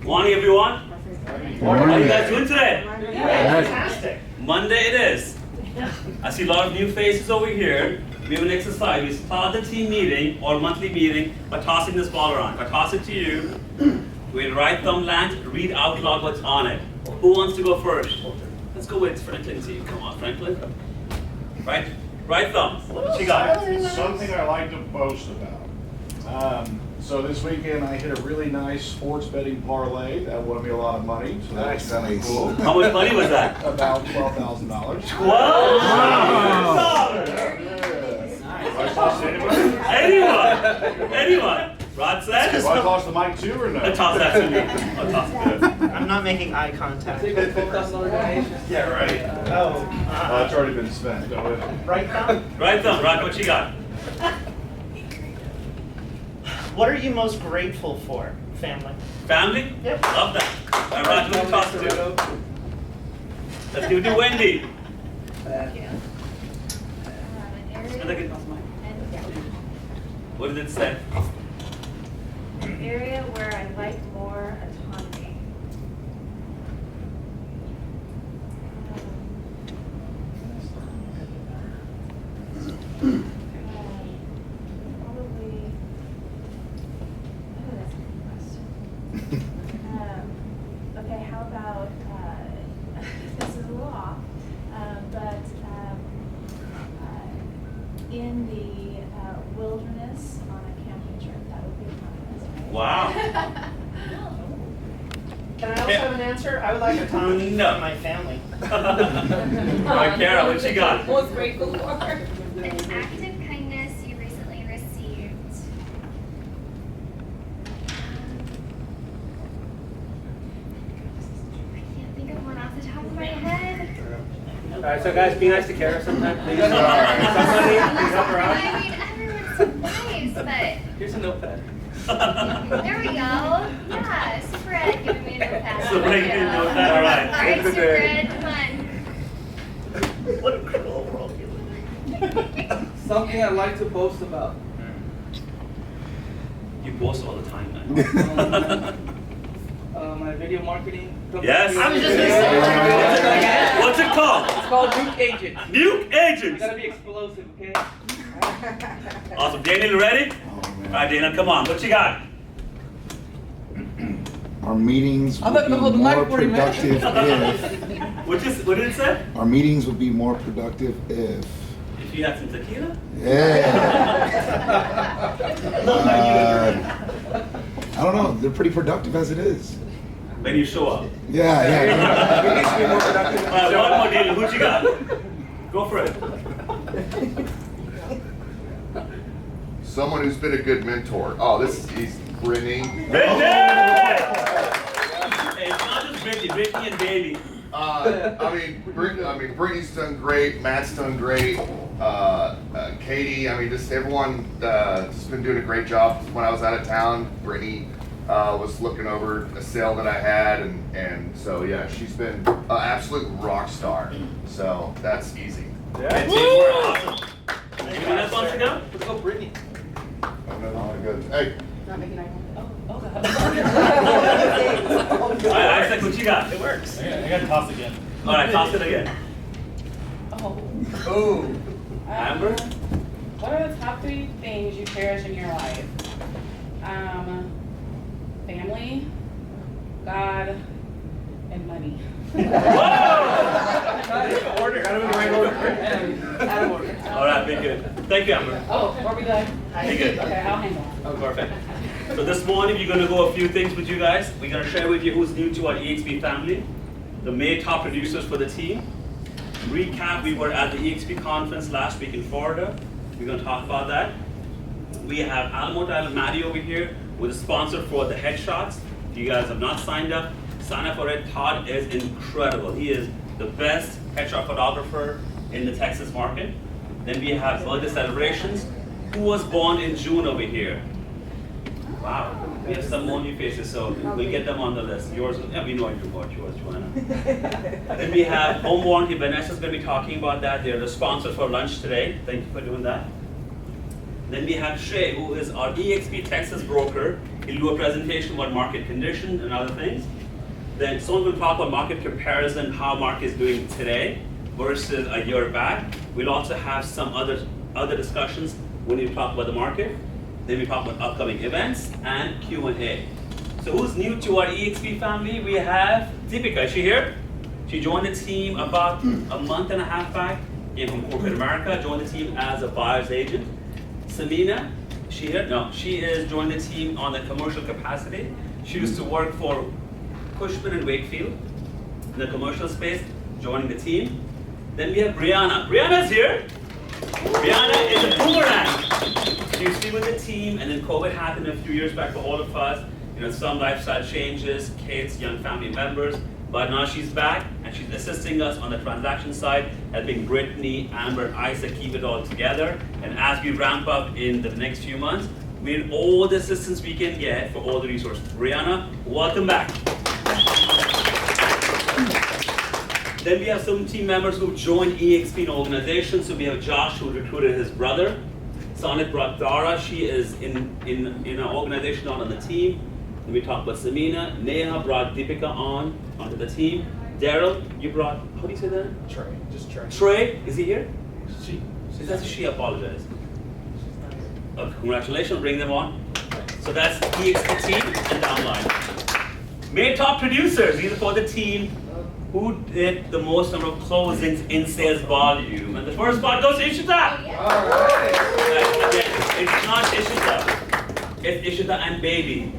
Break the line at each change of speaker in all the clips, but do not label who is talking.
Morning, everyone. How are you guys doing today?
Fantastic.
Monday it is. I see a lot of new faces over here. We have an exercise. We start the team meeting or monthly meeting by tossing this ball around. If I toss it to you, with right thumb land, read out loud what's on it. Who wants to go first? Let's go with Franklin's team. Come on, Franklin. Right thumb. What you got?
Something I like to boast about. So this weekend I hit a really nice sports betting parlay that won me a lot of money. So that was kind of cool.
How much money was that?
About $12,000.
$12,000! Anyone? Rod said?
Do I toss the mic too or no?
I toss that to me. I'll toss it.
I'm not making eye contact.
Yeah, right.
Oh,
It's already been spent. Go ahead.
right thumb?
Right thumb, Rod, what you got?
What are you most grateful for, family?
Family?
Yep.
Love that. All right, Rod, what you toss it to? Let's give it to Wendy. What did it say?
An area where I like more autonomy. Probably. Oh, that's a good question. Okay, how about this is a little off, but in the wilderness on a camping trip, that would be autonomous, right?
Wow.
Can I also have an answer? I would like autonomy
No.
from my family.
All right, Kara, what you got?
Most grateful for.
An act of kindness you recently received. I can't think of one off the top of my head.
All right, so guys, be nice to Kara sometime, please.
I
Somebody, please help her out.
mean, everyone's nice, but
Here's a notepad.
there we go. Yeah, Super Ed giving me a notepad.
So break it in notepad, all right.
All right, Super Ed, come on.
What a cruel world you live in.
Something I'd like to boast about.
You boast all the time, man.
My video marketing company.
Yes.
I was just gonna say.
What's it called?
It's called Nuke Agent.
Nuke
You
Agents.
gotta be explosive, okay?
Awesome. Daniel, you ready? All right, Daniel, come on. What you got?
Our meetings
I'm
would
not
be
gonna hold the
more
mic for you, man.
productive if
What did it say?
our meetings would be more productive if.
If you had some tequila?
Yeah. I don't know. They're pretty productive as it is.
When you show up.
Yeah, yeah.
We need to be more productive.
All right, one more, Daniel. What you got? Go for it.
Someone who's been a good mentor. Oh, this is easy. Brittany.
Brittany! Hey, it's not just Brittany. Brittany and Baby.
Brittany's done great. Matt's done great. Katie. Just everyone just been doing a great job. When I was out of town, Brittany was looking over a sale that I had, and so yeah, she's been an absolute rock star. So that's easy.
And we're awesome. Anyone else wants to go?
Let's go, Brittany.
Good. Hey.
All right, Isaac, what you got?
It works.
I got to toss again.
All right, toss it again.
Ooh.
Amber?
What are the top 3 things you cherish in your life? Family, God, and money.
Whoa!
Order. Got him in the right order. Out of order.
All right, be good. Thank you, Amber.
Oh, are we good?
Be good.
Okay, I'll handle it.
Oh, perfect. So this morning we're going to go a few things with you guys. We're going to share with you who's new to our EXP family, the main top producers for the team. Recap, we were at the EXP conference last week in Florida. We're going to talk about that. We have Alamo Tyler Maddie over here with a sponsor for the headshots. If you guys have not signed up, sign up for it. Todd is incredible. He is the best headshot photographer in the Texas market. Then we have birthday celebrations. Who was born in June over here? Wow, we have some more new faces, so we'll get them on the list. Yours, yeah, we know about yours, Joanna. Then we have Home Warranty. Vanessa's going to be talking about that. They're the sponsor for lunch today. Thank you for doing that. Then we have Shay, who is our EXP Texas broker He'll do a presentation about market conditions and other things. Then someone will talk about market comparison, how market is doing today versus a year back. We'll also have some other discussions when we talk about the market. Then we talk about upcoming events and Q&A. So who's new to our EXP family? We have Deepika. Is she here? She joined the team about a month and a half back. Came from corporate America. Joined the team as a buyer's agent. Samina, is she here? No, she is joined the team on the commercial capacity. She used to work for Cushman and Wakefield in the commercial space, joining the team. Then we have Brianna. Brianna's here. Brianna is a boomerang. She used to be with the team, and then COVID happened a few years back for all of us. You know, some lifestyle changes, kids, young family members. But now she's back, and she's assisting us on the transaction side, helping Brittany, Amber, and Isaac keep it all together. And as we ramp up in the next few months, we need all the assistance we can get for all the resources. Brianna, welcome back. Then we have some team members who joined EXP in organization. So we have Josh, who recruited his brother. Sonit brought Dara. She is in an organization, not on the team. Then we talked about Samina. Neha brought Deepika onto the team. Daryl, you brought, how do you say that?
Trey, just Trey.
Trey, is he here?
She.
Is that she? Apologize. Congratulations, bring them on. So that's EXP team and downline. Main top producers, these are for the team who did the most number of closings in sales volume. And the first spot goes to Ishita. Again, it's not Ishita. It's Ishita and baby.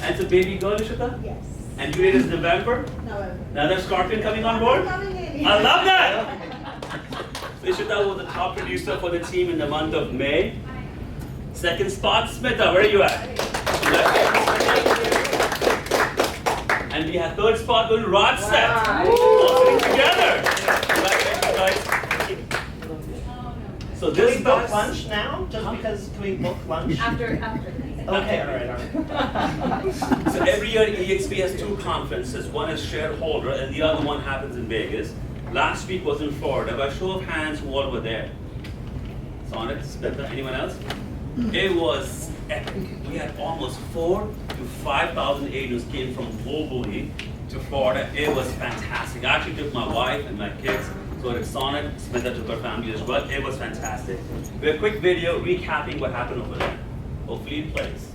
And it's a baby girl, Ishita?
Yes.
And due date is November?
November.
Another Scorpion coming on board? I love that! So Ishita was the top producer for the team in the month of May. Second spot, Smita, where are you at? And we have third spot going to Rod Seth. All sitting together. Congratulations, guys. So
Can
this
we book
bus-
lunch now? Just because, can we book lunch?
After the meeting.
Okay, all right.
So every year EXP has two conferences. One is shareholder and the other one happens in Vegas. Last week was in Florida. By show of hands, who all were there? Sonnet, Smita, anyone else? It was epic. We had almost 4,000 to 5,000 agents came from globally to Florida. It was fantastic. I actually took my wife and my kids. So did Sonnet, Smita took her family as well. It was fantastic. We have a quick video recapping what happened over there. Hopefully it plays.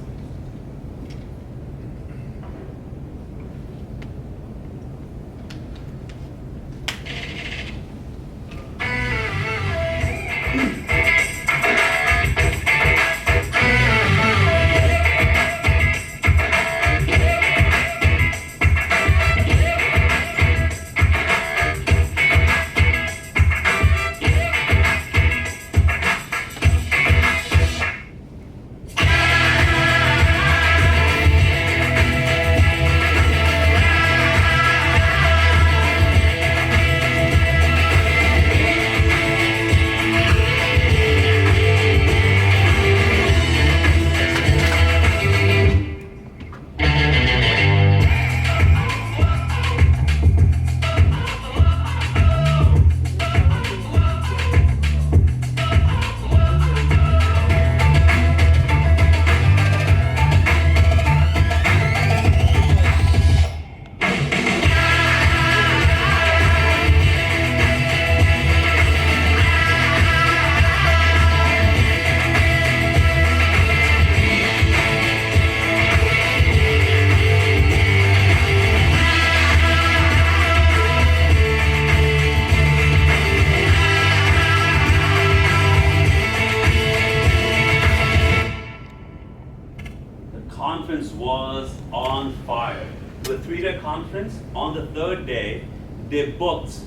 Was on fire. It was a 3-day conference. On the third day, they booked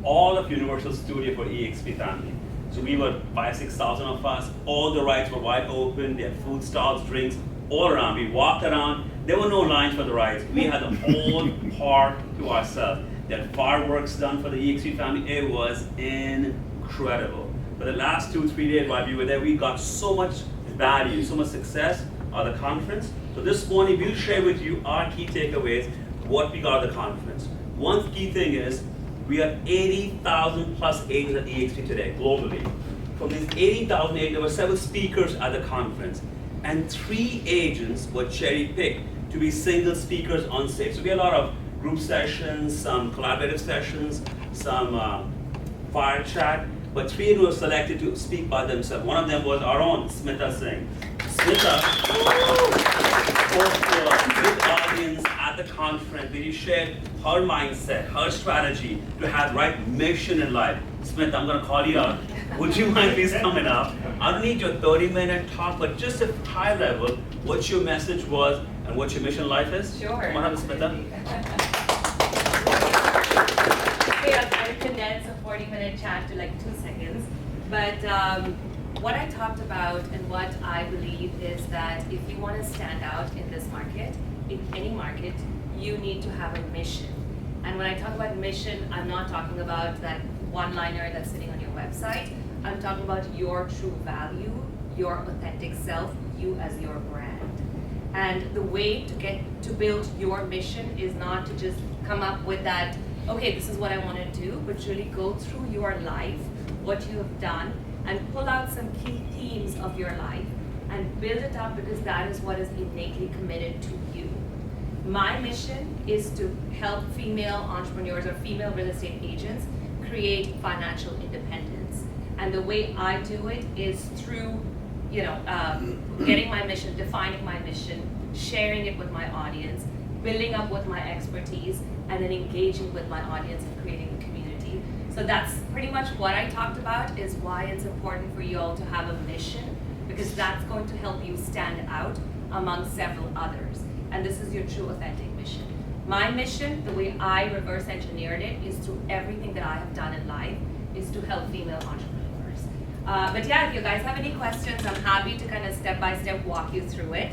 all of Universal Studio for EXP family. So we were 5,000-6,000 of us. All the rides were wide open. They had food stalls, drinks, all around. We walked around. There were no lines for the rides. We had the whole park to ourselves. They had fireworks done for the EXP family. It was incredible. For the last 2-3 days while we were there, we got so much value, so much success out of the conference. So this morning we'll share with you our key takeaways, what we got at the conference. One key thing is we have 80,000 plus agents at EXP today, globally. From these 80,000 agents, there were several speakers at the conference. and 3 agents were cherry-picked to be single speakers on stage. So we had a lot of group sessions, some collaborative sessions, some fire chat, but 3 agents were selected to speak by themselves. One of them was our own Smita Singh. Smita spoke to a big audience at the conference where she shared her mindset, her strategy to have right mission in life. Smith, I'm going to call you out. Would you mind please coming up? I don't need your 30-minute talk, but just at high level, what your message was and what your mission in life is.
Sure.
Come on, Smita.
Okay, I'll try to condense a 40-minute chat to like 2 seconds. But what I talked about and what I believe is that if you want to stand out in this market, in any market, you need to have a mission. And when I talk about mission, I'm not talking about that one-liner that's sitting on your website. I'm talking about your true value, your authentic self, you as your brand. And the way to build your mission is not to just come up with that, okay, this is what I want to do, but really go through your life, what you have done, and pull out some key themes of your life and build it up, because that is what is innately committed to you. My mission is to help female entrepreneurs or female real estate agents create financial independence. And the way I do it is through, getting my mission, defining my mission, sharing it with my audience, building up with my expertise, and then engaging with my audience and creating a community. So that's pretty much what I talked about, is why it's important for you all to have a mission, because that's going to help you stand out among several others. And this is your true authentic mission. My mission, the way I reverse engineered it, is through everything that I have done in life, is to help female entrepreneurs. But yeah, if you guys have any questions, I'm happy to kind of step-by-step walk you through it.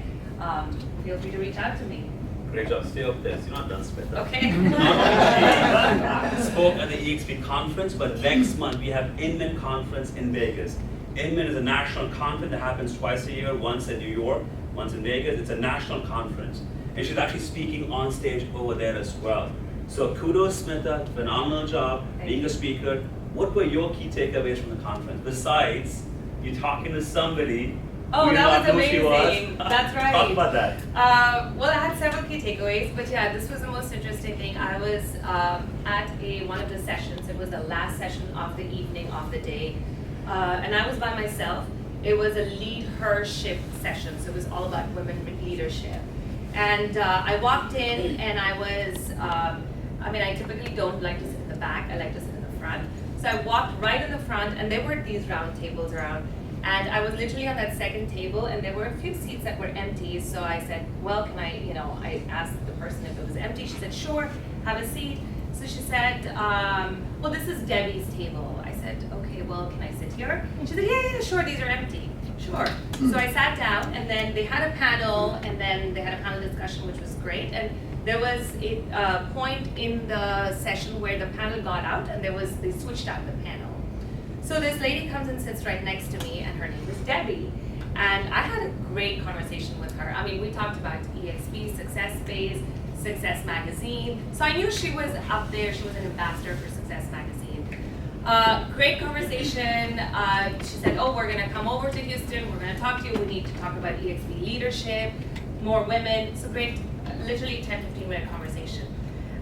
Feel free to reach out to me.
Great job. Stay up there. You're not done, Smita.
Okay.
Not only she spoke at the EXP conference, but next month we have Inman Conference in Vegas. Inman is a national conference that happens twice a year, once in New York, once in Vegas. It's a national conference. And she's actually speaking on stage over there as well. So kudos, Smita, phenomenal job being a speaker. What were your key takeaways from the conference? Besides you talking to somebody
Oh,
who you
that was
not know she
amazing.
was.
That's right.
Talk about that.
Well, I had several key takeaways, but yeah, this was the most interesting thing. I was at one of the sessions. It was the last session of the evening of the day, and I was by myself. It was a lead her-ship session, so it was all about women leadership. And I walked in, and I was, I typically don't like to sit in the back. I like to sit in the front. So I walked right in the front, and there were these round tables around. And I was literally on that second table, and there were a few seats that were empty. So I said, well, can I asked the person if it was empty. She said, sure, have a seat. So she said, well, this is Debbie's table. I said, okay, well, can I sit here? She said, yeah, sure, these are empty. Sure. So I sat down, and then they had a panel, and then they had a panel discussion, which was great. And there was a point in the session where the panel got out, and they switched out the panel. So this lady comes and sits right next to me, and her name is Debbie. And I had a great conversation with her. We talked about EXP, Success Space, Success Magazine. So I knew she was up there. She was an ambassador for Success Magazine. Great conversation. She said, oh, we're gonna come over to Houston. We're gonna talk to you. We need to talk about EXP leadership, more women. So great, literally 10, 15-minute conversation.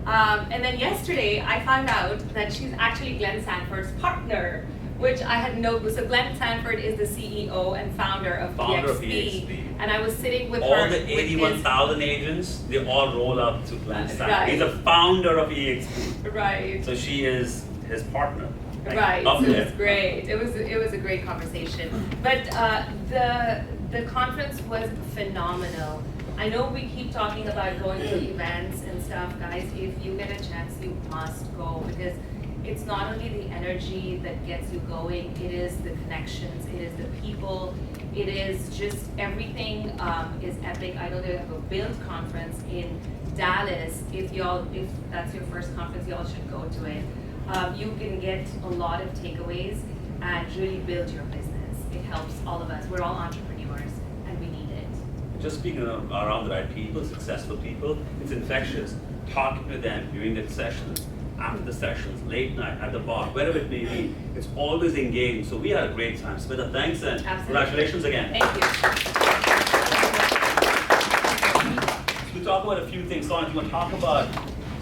And then yesterday, I found out that she's actually Glenn Sanford's partner, which I had no clue. So Glenn Sanford is the CEO and founder of EXP. And I was sitting with her.
All the 81,000 agents, they all roll up to Glenn Sanford.
Right.
He's the founder of EXP.
Right.
So she is his partner.
Right.
Up
So
there.
it was great. It was a great conversation. But the conference was phenomenal. I know we keep talking about going to events and stuff, guys. If you get a chance, you must go, because it's not only the energy that gets you going, it is the connections, it is the people, it is just everything is epic. I know they have a Build conference in Dallas. If that's your first conference, y'all should go to it. You can get a lot of takeaways and really build your business. It helps all of us. We're all entrepreneurs, and we need it.
Just being around the right people, successful people, it's infectious. Talking to them during the sessions, after the sessions, late night, at the bar, wherever it may be, it's always engaging. So we had a great time. Smita, thanks and
Absolutely.
congratulations again.
Thank you.
we've talked about a few things. So, if you want to talk about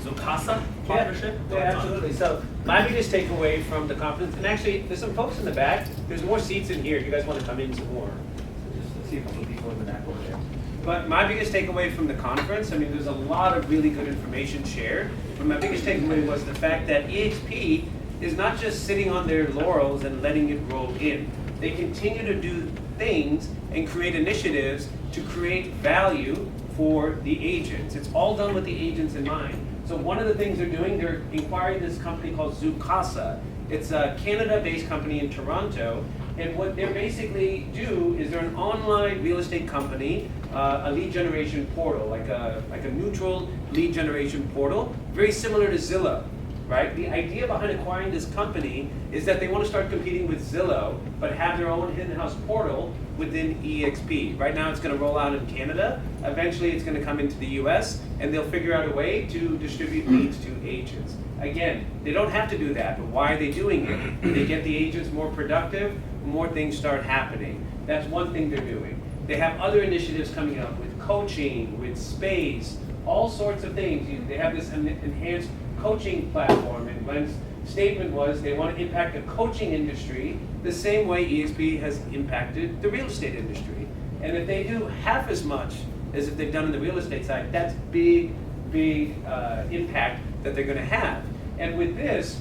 Zoocasa partnership?
Yeah, absolutely. So my biggest takeaway from the conference, and actually there's some folks in the back, there's more seats in here if you guys want to come in some more. So just see a couple of people in the back over there. But my biggest takeaway from the conference, I mean, there's a lot of really good information shared, but my biggest takeaway was the fact that EXP is not just sitting on their laurels and letting it roll in. They continue to do things and create initiatives to create value for the agents. It's all done with the agents in mind. So one of the things they're doing, they're acquiring this company called Zoocasa. It's a Canada-based company in Toronto, and what they basically do is they're an online real estate company, a lead generation portal, like a neutral lead generation portal, very similar to Zillow, right? The idea behind acquiring this company is that they want to start competing with Zillow, but have their own in-house portal within EXP. Right now it's going to roll out in Canada. Eventually it's going to come into the US, and they'll figure out a way to distribute leads to agents. Again, they don't have to do that, but why are they doing it? They get the agents more productive, more things start happening. That's one thing they're doing. They have other initiatives coming up with coaching, with space, all sorts of things. They have this enhanced coaching platform, and Glenn's statement was they want to impact the coaching industry the same way EXP has impacted the real estate industry. And if they do half as much as if they've done in the real estate side, that's big impact that they're going to have. And with this,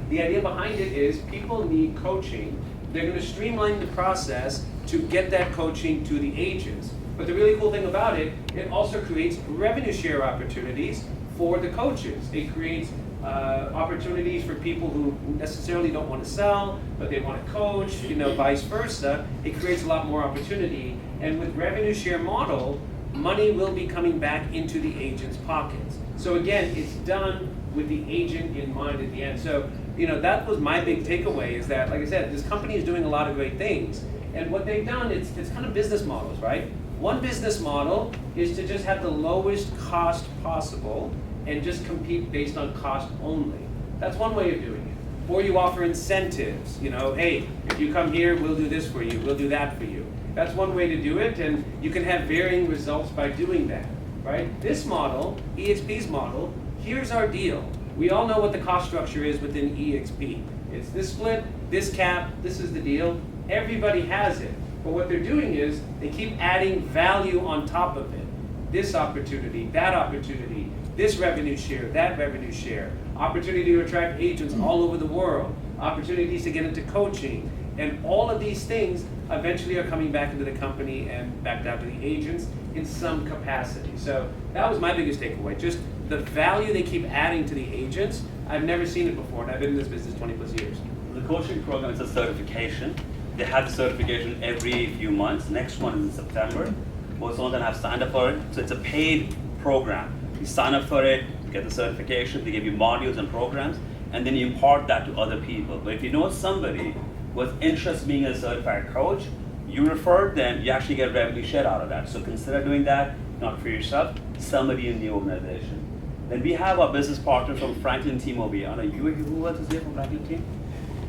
the idea behind it is people need coaching. They're going to streamline the process to get that coaching to the agents. But the really cool thing about it, it also creates revenue share opportunities for the coaches. It creates opportunities for people who necessarily don't want to sell, but they want to coach, vice versa. It creates a lot more opportunity. And with revenue share model, money will be coming back into the agent's pockets. So again, it's done with the agent in mind at the end. So, that was my big takeaway, is that, like I said, this company is doing a lot of great things. And what they've done, it's kind of business models, right? One business model is to just have the lowest cost possible and just compete based on cost only. That's one way of doing it. Or you offer incentives, hey, if you come here, we'll do this for you, we'll do that for you. That's one way to do it, and you can have varying results by doing that, right? This model, EXP's model, here's our deal. We all know what the cost structure is within EXP. It's this split, this cap, this is the deal. Everybody has it. But what they're doing is they keep adding value on top of it. This opportunity, that opportunity, this revenue share, that revenue share, opportunity to attract agents all over the world, opportunities to get into coaching, and all of these things eventually are coming back into the company and back down to the agents in some capacity. So that was my biggest takeaway, just the value they keep adding to the agents. I've never seen it before, and I've been in this business 20 plus years.
The coaching program is a certification. They have the certification every few months. Next one is in September. Most of them have signed up for it. So it's a paid program. You sign up for it, you get the certification, they give you modules and programs, and then you impart that to other people. But if you know somebody who was interested in being a certified coach, you refer them, you actually get revenue share out of that. So consider doing that, not for yourself, somebody in the organization. Then we have our business partner from Franklin team over here. Anna, who else is here from Franklin team?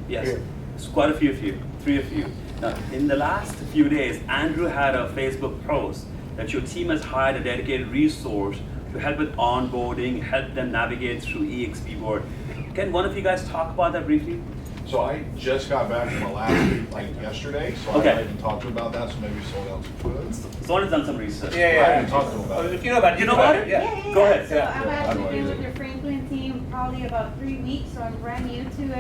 Yes,
Here.
it's quite a few of you, 3 of you. Now, in the last few days, Andrew had a Facebook post that your team has hired a dedicated resource to help with onboarding, help them navigate through EXP board. Can one of you guys talk about that briefly?
So I just got back from the last week, yesterday, so
Okay.
I haven't talked to him about that, so maybe someone else could.
Someone has done some research.
I haven't talked to him about it.
If you know about it,
You know about it?
Yeah.
Go ahead.
So
Yeah.
I've
Yeah, I
actually
don't
been
use
with
it.
the Franklin team probably about 3 weeks, so I'm brand new to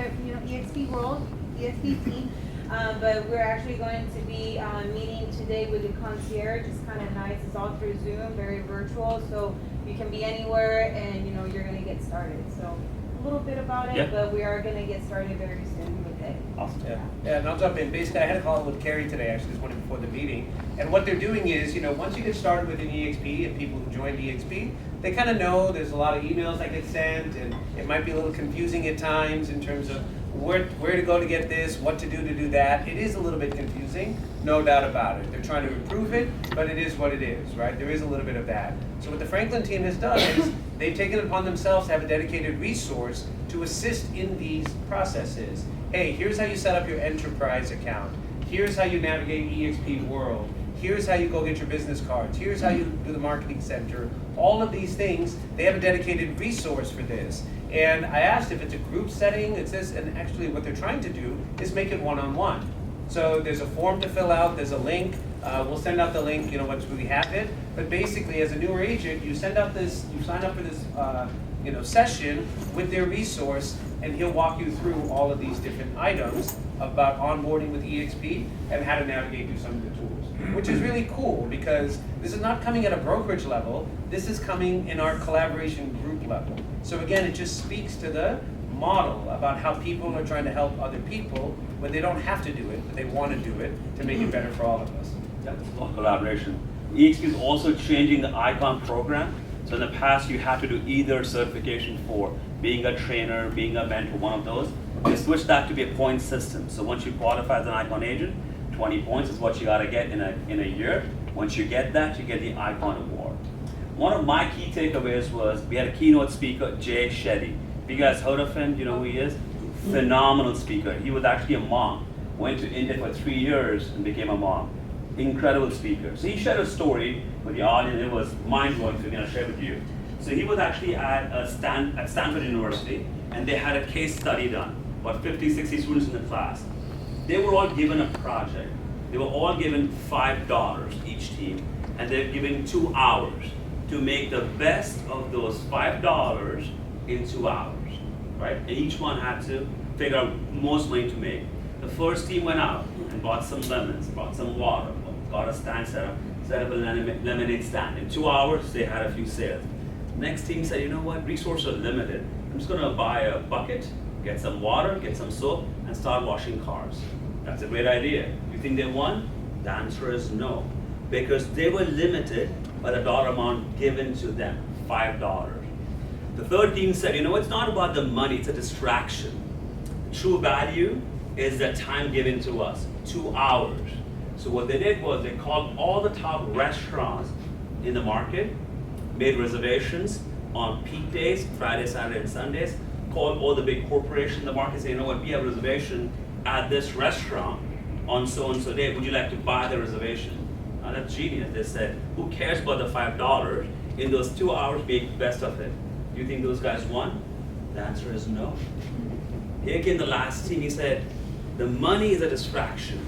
EXP world, EXP team. But we're actually going to be meeting today with the concierge. It's kind of nice. It's all through Zoom, very virtual, so you can be anywhere, and you're going to get started. So a little bit about it,
Yeah.
but we are going to get started very soon with it.
Awesome.
Yeah, and I'll jump in. Basically, I had a call with Carrie today, actually, this morning before the meeting. And what they're doing is, once you get started within EXP and people who joined EXP, they kind of know there's a lot of emails that get sent, and it might be a little confusing at times in terms of where to go to get this, what to do that. It is a little bit confusing, no doubt about it. They're trying to improve it, but it is what it is, right? There is a little bit of that. So what the Franklin team has done is they've taken it upon themselves to have a dedicated resource to assist in these processes. Hey, here's how you set up your enterprise account. Here's how you navigate EXP World. here's how you go get your business cards, here's how you do the marketing center, all of these things, they have a dedicated resource for this. And I asked if it's a group setting, it's this, and actually what they're trying to do is make it one-on-one. So there's a form to fill out, there's a link, we'll send out the link, once we have it. But basically, as a newer agent, you sign up for this session with their resource, and he'll walk you through all of these different items about onboarding with EXP and how to navigate through some of the tools, which is really cool because this is not coming at a brokerage level, this is coming in our collaboration group level. So again, it just speaks to the model about how people are trying to help other people when they don't have to do it, but they want to do it to make it better for all of us.
That's collaboration. EXP is also changing the ICON program. So in the past, you had to do either certification for being a trainer, being a mentor, one of those. They switched that to be a point system. So once you qualify as an ICON agent, 20 points is what you got to get in a year. Once you get that, you get the ICON award. One of my key takeaways was we had a keynote speaker, Jay Shetty. Have you guys heard of him? You know who he is? Phenomenal speaker. He was actually a mom. Went to India for 3 years and became a mom. Incredible speaker. So he shared a story with the audience. It was mind-blowing, so I'm going to share with you. So he was actually at Stanford University, and they had a case study done. About 50, 60 students in the class. They were all given a project. They were all given $5 each team, and they're given 2 hours to make the best of those $5 in 2 hours, right? And each one had to figure out most money to make. The first team went out and bought some lemons, bought some water, got a stand set up a lemonade stand. In 2 hours, they had a few sales. Next team said, you know what, resources are limited. I'm just gonna buy a bucket, get some water, get some soap, and start washing cars. That's a great idea. You think they won? The answer is no. Because they were limited by the dollar amount given to them, $5. The third team said, you know, it's not about the money, it's a distraction. The true value is the time given to us, 2 hours. So what they did was they called all the top restaurants in the market, made reservations on peak days, Friday, Saturday, and Sundays, called all the big corporations in the market, saying, you know what, we have a reservation at this restaurant on so-and-so day, would you like to buy the reservation? Now that's genius. They said, who cares about the $5? In those 2 hours, make the best of it. Do you think those guys won? The answer is no. Here came the last team, he said, the money is a distraction.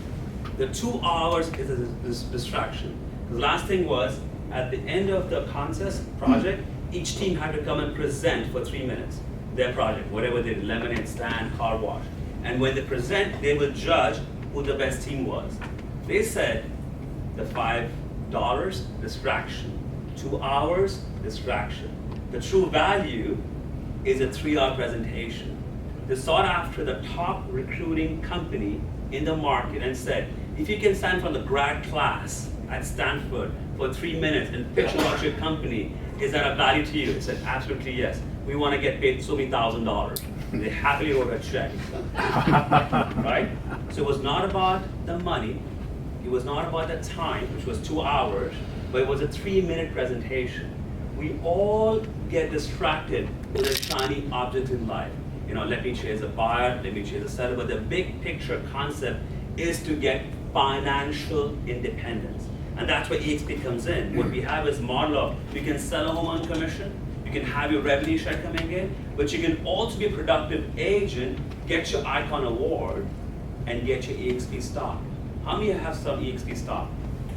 The 2 hours is a distraction. The last thing was, at the end of the contest project, each team had to come and present for 3 minutes their project, whatever they did, lemonade stand, car wash. And when they present, they will judge who the best team was. They said the $5, distraction. 2 hours, distraction. The true value is a 3-hour presentation. They sought after the top recruiting company in the market and said, if you can stand from the grad class at Stanford for 3 minutes and pitch about your company, is that a value to you? They said, absolutely yes. We want to get paid so many $1,000. They happily wrote a check. Right? So it was not about the money, it was not about the time, which was 2 hours, but it was a 3-minute presentation. We all get distracted with a shiny object in life. You know, let me chase a buyer, let me chase a seller, but the big picture concept is to get financial independence. And that's where EXP comes in. What we have is a model of you can sell a home on commission, you can have your revenue share coming in, but you can also be a productive agent, get your ICON award, and get your EXP stock. How many have some EXP stock?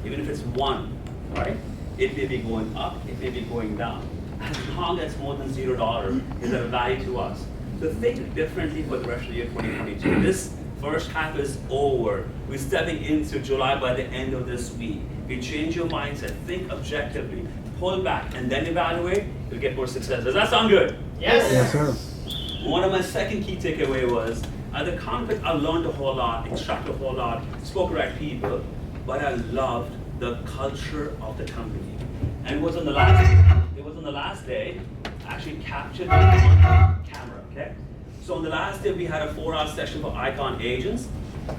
Even if it's one, right? It may be going up, it may be going down. As long as more than $0 is a value to us. So think differently for the rest of the year 2022. This first half is over. We're stepping into July by the end of this week. If you change your mindset, think objectively, pull back, and then evaluate, you'll get more success. Does that sound good?
Yes.
Yes, sir.
One of my second key takeaway was, at the conference, I learned a whole lot, instructed a whole lot, spoke to the right people, but I loved the culture of the company. And it was on the last day, I actually captured it on camera, okay? So on the last day, we had a 4-hour session for ICON agents,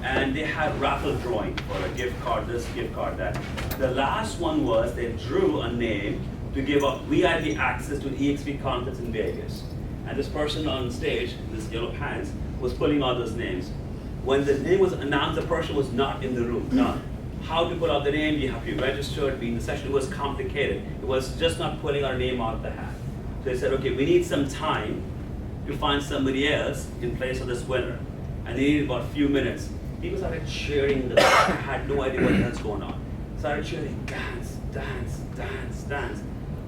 and they had raffle drawing for a gift card, this gift card, that. The last one was they drew a name to give up VIP access to an EXP conference in Vegas. And this person on stage, this yellow pants, was pulling out those names. When the name was announced, the person was not in the room, none. how to put out the name, you have to be registered, be in the session. It was complicated. It was just not pulling our name out of the hat. So they said, okay, we need some time to find somebody else in place of this winner. And they needed about a few minutes. People started cheering in the back. I had no idea what the hell's going on. Started cheering, dance, dance, dance, dance.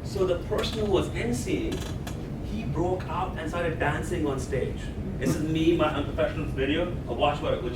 So the person who was emceeing, he broke out and started dancing on stage. This is me, my unprofessional video. Watch what you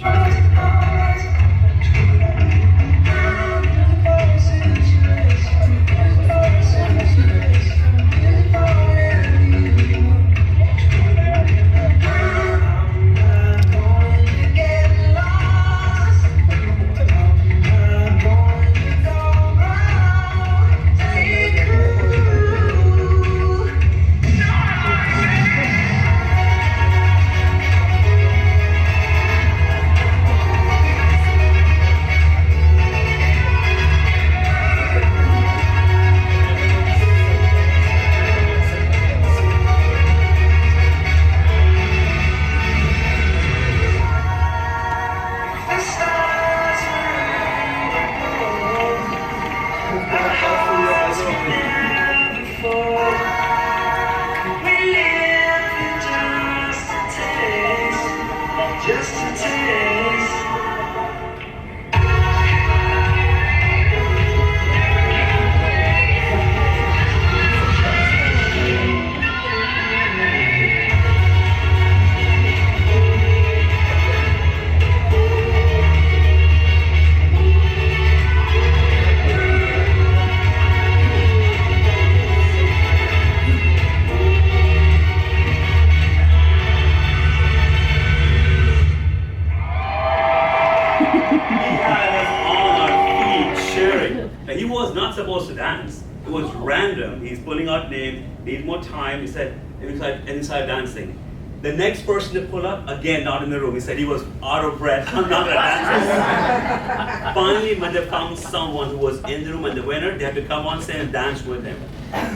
he was not supposed to dance. It was random. He's pulling out name, need more time. He said, and he started dancing. The next person to pull up, again, not in the room. He said he was out of breath. I'm not gonna dance. Finally, when they found someone who was in the room and the winner, they had to come on stage and dance with him.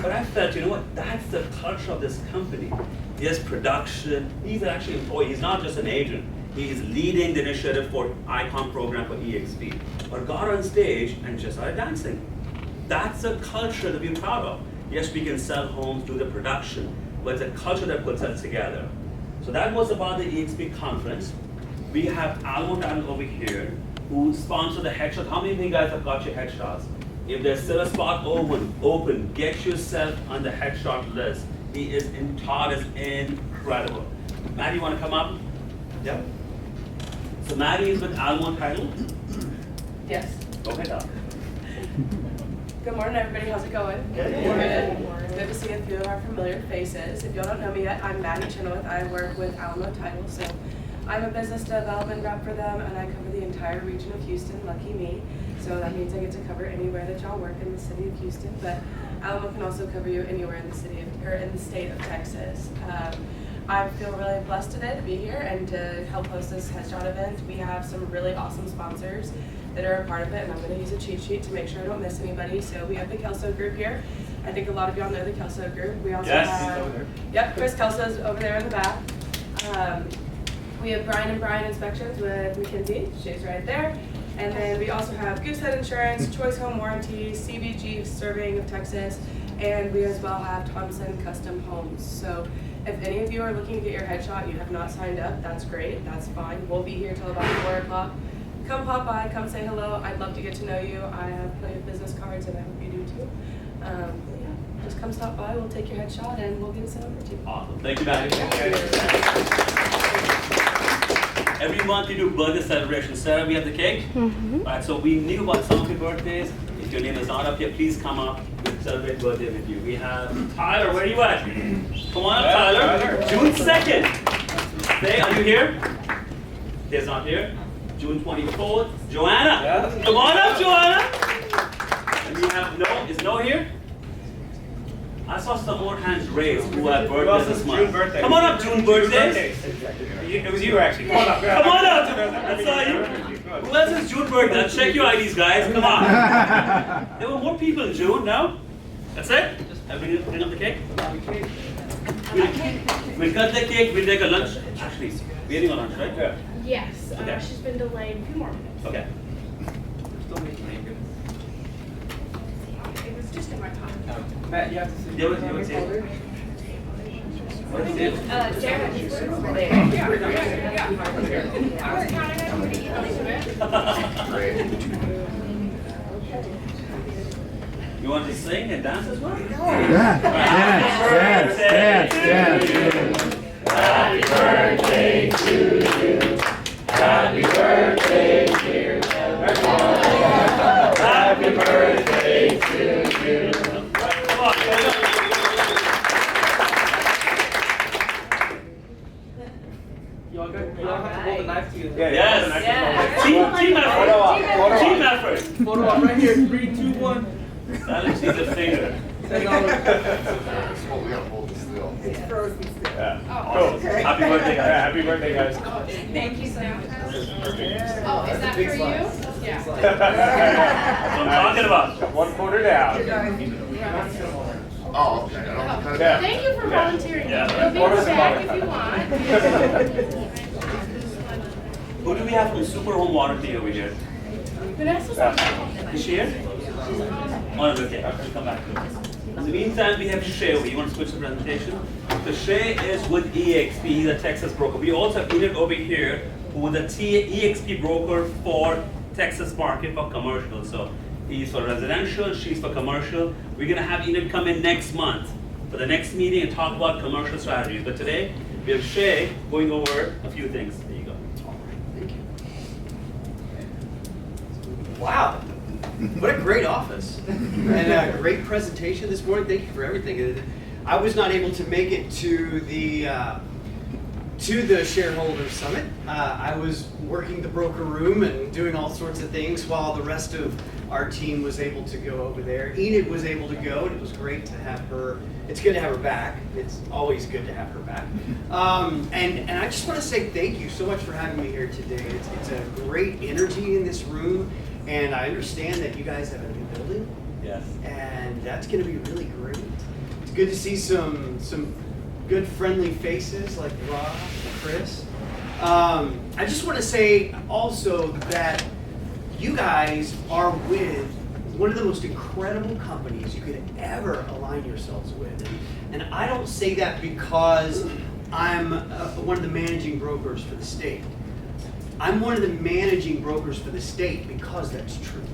But I felt, you know what? That's the culture of this company. There's production. He's actually an employee. He's not just an agent. He's leading the initiative for ICON program for EXP. But got on stage and just started dancing. That's a culture to be proud of. Yes, we can sell homes, do the production, but it's a culture that puts us together. So that was about the EXP conference. We have Alamo Talent over here who sponsored the headshot. How many of you guys have got your headshots? If there's still a spot open, get yourself on the headshot list. Todd is incredible. Maddie, you want to come up? Yeah. So Maddie is with Alamo Title.
Yes.
Go ahead, Doc.
Good morning, everybody. How's it going?
Good
morning. Good to see a few of our familiar faces. If y'all don't know me yet, I'm Maddie Chenoweth. I work with Alamo Title. So I'm a business development rep for them, and I cover the entire region of Houston. Lucky me. So that means I get to cover anywhere that y'all work in the city of Houston. But Alamo can also cover you anywhere in the city of, or in the state of Texas. I feel really blessed today to be here and to help host this headshot event. We have some really awesome sponsors that are a part of it, and I'm going to use a cheat sheet to make sure I don't miss anybody. So we have the Kelso group here. I think a lot of y'all know the Kelso group. We also have, yep, Chris Kelso's over there in the back. We have Brian and Brian Inspections with McKinsey. She's right there. And then we also have Goosehead Insurance, Choice Home Warranty, CBG Surveying of Texas, and we as well have Thompson Custom Homes. So if any of you are looking to get your headshot, you have not signed up, that's great, that's fine. We'll be here till about 4 o'clock. Come pop by, come say hello. I'd love to get to know you. I have plenty of business cards and I hope you do too. Yeah, just come stop by, we'll take your headshot and we'll get it sent over to you.
Awesome, thank you, Maddie. Every month you do birthday celebration. Sarah, we have the cake. Mm-hmm. Right, so we knew about some of your birthdays. If your name is not up here, please come up. We'll celebrate birthday with you. We have Tyler, where are you at? Come on up, Tyler. June 2nd. Say, are you here? He's not here. June 24th. Joanna. Come on up, Joanna. And we have is No here? I saw some more hands raised who had birthdays this month. Come on up, June birthdays.
It was you actually. Come on up.
Come on up. I saw you. Who else is June birthday? I'll check your IDs, guys. Come on. There were more people in June, no? That's it? Bring up the cake? We'll cut the cake, we'll take a lunch. Actually, we're eating a lunch, right?
Yes.
Okay.
She's been delayed a few more minutes.
Okay.
It was just in my pocket.
Matt, you have to sit.
You would say. What's it?
Sarah, she's over there.
Great.
You want to sing and dance as well?
Dance, dance, dance, dance.
Happy birthday to you. Happy birthday, dear. Happy birthday to you. Come on,
You all good? You all have to hold the knife to you.
yes.
Team
Team effort.
Photo op right here. 3, 2, 1.
That looks like a finger.
That's what we gotta hold this still.
Yeah. Cool. Happy birthday, guys.
Yeah, happy birthday, guys.
Thank you so much.
Oh,
is that for you? Yeah.
That's what I'm talking about.
1 quarter down.
Oh, okay. I don't cut it.
Yeah.
Thank you for volunteering.
Yeah.
It'll be in the bag if you want.
Who do we have from Super Home Warranty over here?
Vanessa's
Is she here? Oh, no, okay. I'll come back to it. In the meantime, we have Shay. You want to switch the presentation? So Shay is with EXP, he's a Texas broker. We also have Enid over here, who is a EXP broker for Texas market for commercial. So he's for residential, she's for commercial. We're gonna have Enid come in next month for the next meeting and talk about commercial strategies. But today, we have Shay going over a few things. There you go.
Wow, what a great office and a great presentation this morning. Thank you for everything. I was not able to make it to the shareholder summit. I was working the broker room and doing all sorts of things while the rest of our team was able to go over there. Enid was able to go, and it was great to have her. It's good to have her back. It's always good to have her back. And I just want to say thank you so much for having me here today. It's a great energy in this room. And I understand that you guys have a new building.
Yes.
And that's going to be really great. It's good to see some good friendly faces like Rob and Chris. I just want to say also that you guys are with one of the most incredible companies you could ever align yourselves with. And I don't say that because I'm one of the managing brokers for the state. I'm one of the managing brokers for the state because that's true.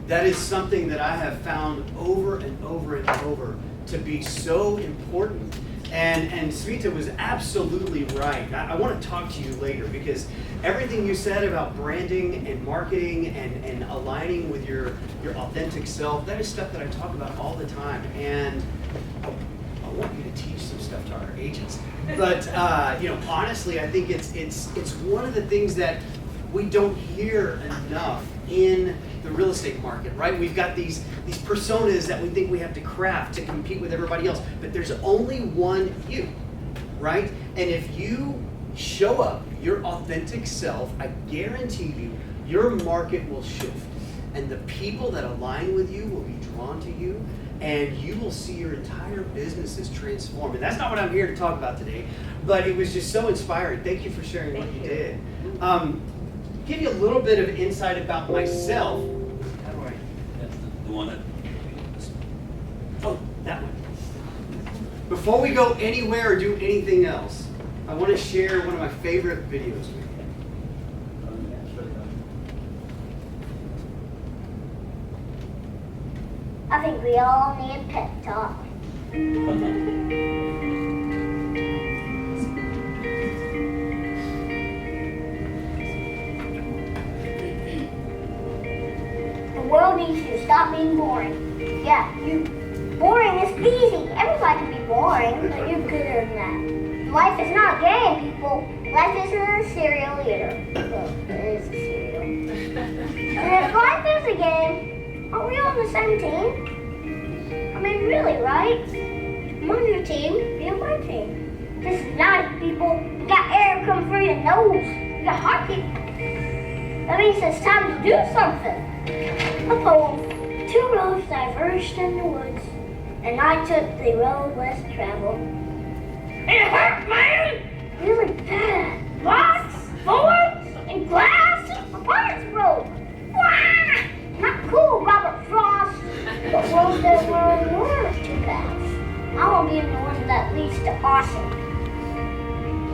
That is something that I have found over and over and over to be so important. And Smita was absolutely right. I want to talk to you later because everything you said about branding and marketing and aligning with your authentic self, that is stuff that I talk about all the time. And I want you to teach some stuff to our agents. But honestly, I think it's one of the things that we don't hear enough in the real estate market, right? We've got these personas that we think we have to craft to compete with everybody else, but there's only one you, right? And if you show up your authentic self, I guarantee you, your market will shift. And the people that align with you will be drawn to you, and you will see your entire businesses transform. And that's not what I'm here to talk about today, but it was just so inspiring. Thank you for sharing what you did. Give you a little bit of insight about myself. How do I?
That's the one that.
Oh, that one. Before we go anywhere or do anything else, I want to share one of my favorite videos with you.
I think we all need a pep talk. The world needs to stop being boring. Yeah, boring is easy. Everybody can be boring, but you're gooder than that. Life is not a game, people. Life isn't a cereal either. Well, it is a cereal. And if life is a game, aren't we all on the same team? I mean, really, right? I'm on your team, be on my team. This is nice, people. We got air coming through your nose. We got heart people. That means it's time to do something. A poem. 2 roads diverged in the woods, and I took the road less traveled. And it hurt, man! Really bad. Rocks, thorns, and glass. My parts broke. Wow! Not cool, Robert Frost. But world that we're world too fast. I want to be in the one that leads to awesome.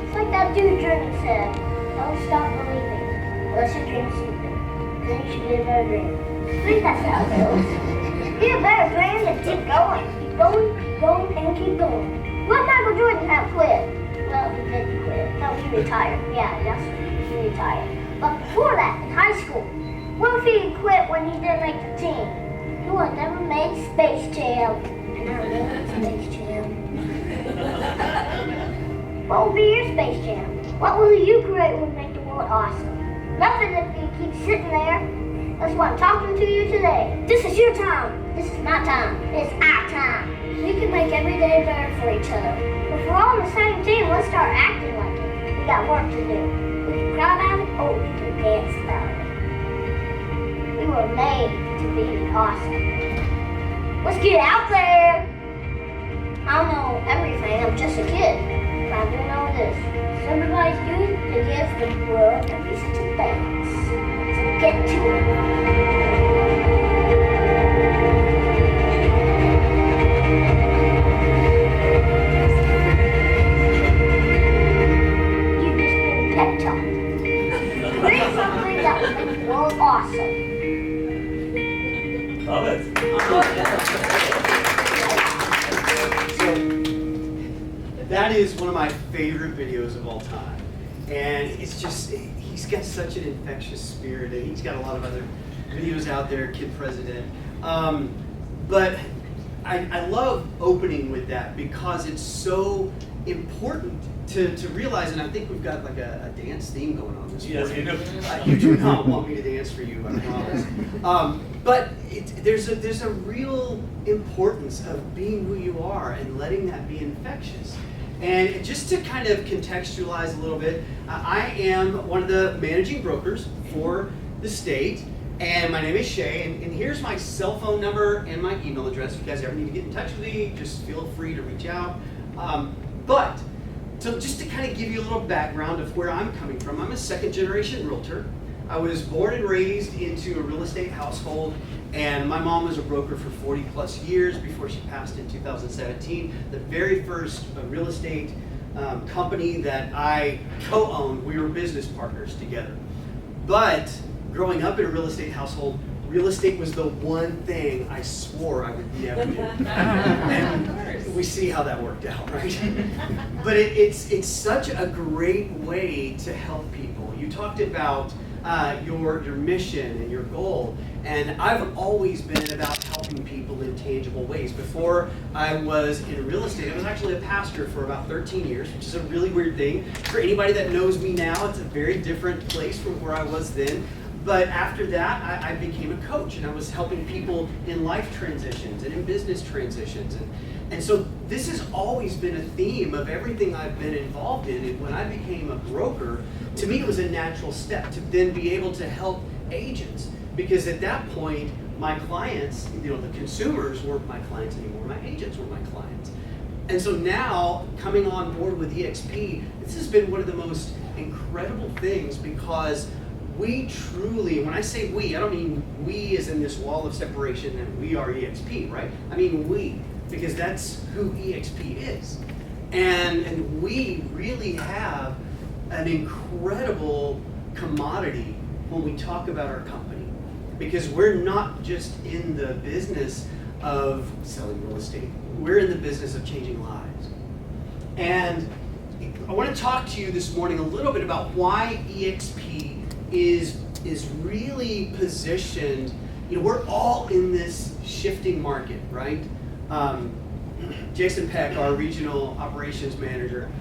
It's like that dude Jordan said, don't stop believing. Unless your dream's secret. Then you should get a better dream. I think that's how it goes. Get a better dream and keep going. Keep going, keep going, and keep going. What Michael Jordan have quit? Well, he didn't quit. No, he retired. Yeah, that's he retired. But before that, in high school, what if he quit when he didn't make the team? He would have never made Space Jam. And I love Space Jam. What will be your Space Jam? What will you create will make the world awesome? Nothing if you keep sitting there. That's why I'm talking to you today. This is your time. This is my time. It's our time. We can make every day better for each other. If we're all on the same team, let's start acting like it. We got work to do. We can cry about it or we can dance about it. We were made to be awesome. Let's get out there. I don't know everything. I'm just a kid. But I do know this. Everybody's doing to give the world a reason to dance. So get to it. You've just been pep talked. Bring something that will make the world awesome.
Love it.
That is one of my favorite videos of all time. And it's just, he's got such an infectious spirit, and he's got a lot of other videos out there, Kid President. But I love opening with that because it's so important to realize, and I think we've got like a dance theme going on this morning.
Yes, you do.
You do not want me to dance for you, I promise. But there's a real importance of being who you are and letting that be infectious. And just to kind of contextualize a little bit, I am one of the managing brokers for the state, and my name is Shay, and here's my cell phone number and my email address. If you guys ever need to get in touch with me, just feel free to reach out. So just to kind of give you a little background of where I'm coming from, I'm a second-generation realtor. I was born and raised into a real estate household, and my mom was a broker for 40 plus years before she passed in 2017. The very first real estate company that I co-owned, we were business partners together. But growing up in a real estate household, real estate was the one thing I swore I would never do. And we see how that worked out, right? But it's such a great way to help people. You talked about your mission and your goal, and I've always been about helping people in tangible ways. Before I was in real estate, I was actually a pastor for about 13 years, which is a really weird thing. For anybody that knows me now, it's a very different place from where I was then. But after that, I became a coach, and I was helping people in life transitions and in business transitions. And so this has always been a theme of everything I've been involved in. And when I became a broker, to me it was a natural step to then be able to help agents. Because at that point, my clients, the consumers weren't my clients anymore, my agents were my clients. And so now, coming on board with EXP, this has been one of the most incredible things, because we truly, when I say we, I don't mean we as in this wall of separation and we are EXP, right? I mean we, because that's who EXP is. And we really have an incredible commodity when we talk about our company, because we're not just in the business of selling real estate. We're in the business of changing lives. And I want to talk to you this morning a little bit about why EXP is really positioned. We're all in this shifting market, right? Jason Peck, our regional operations manager,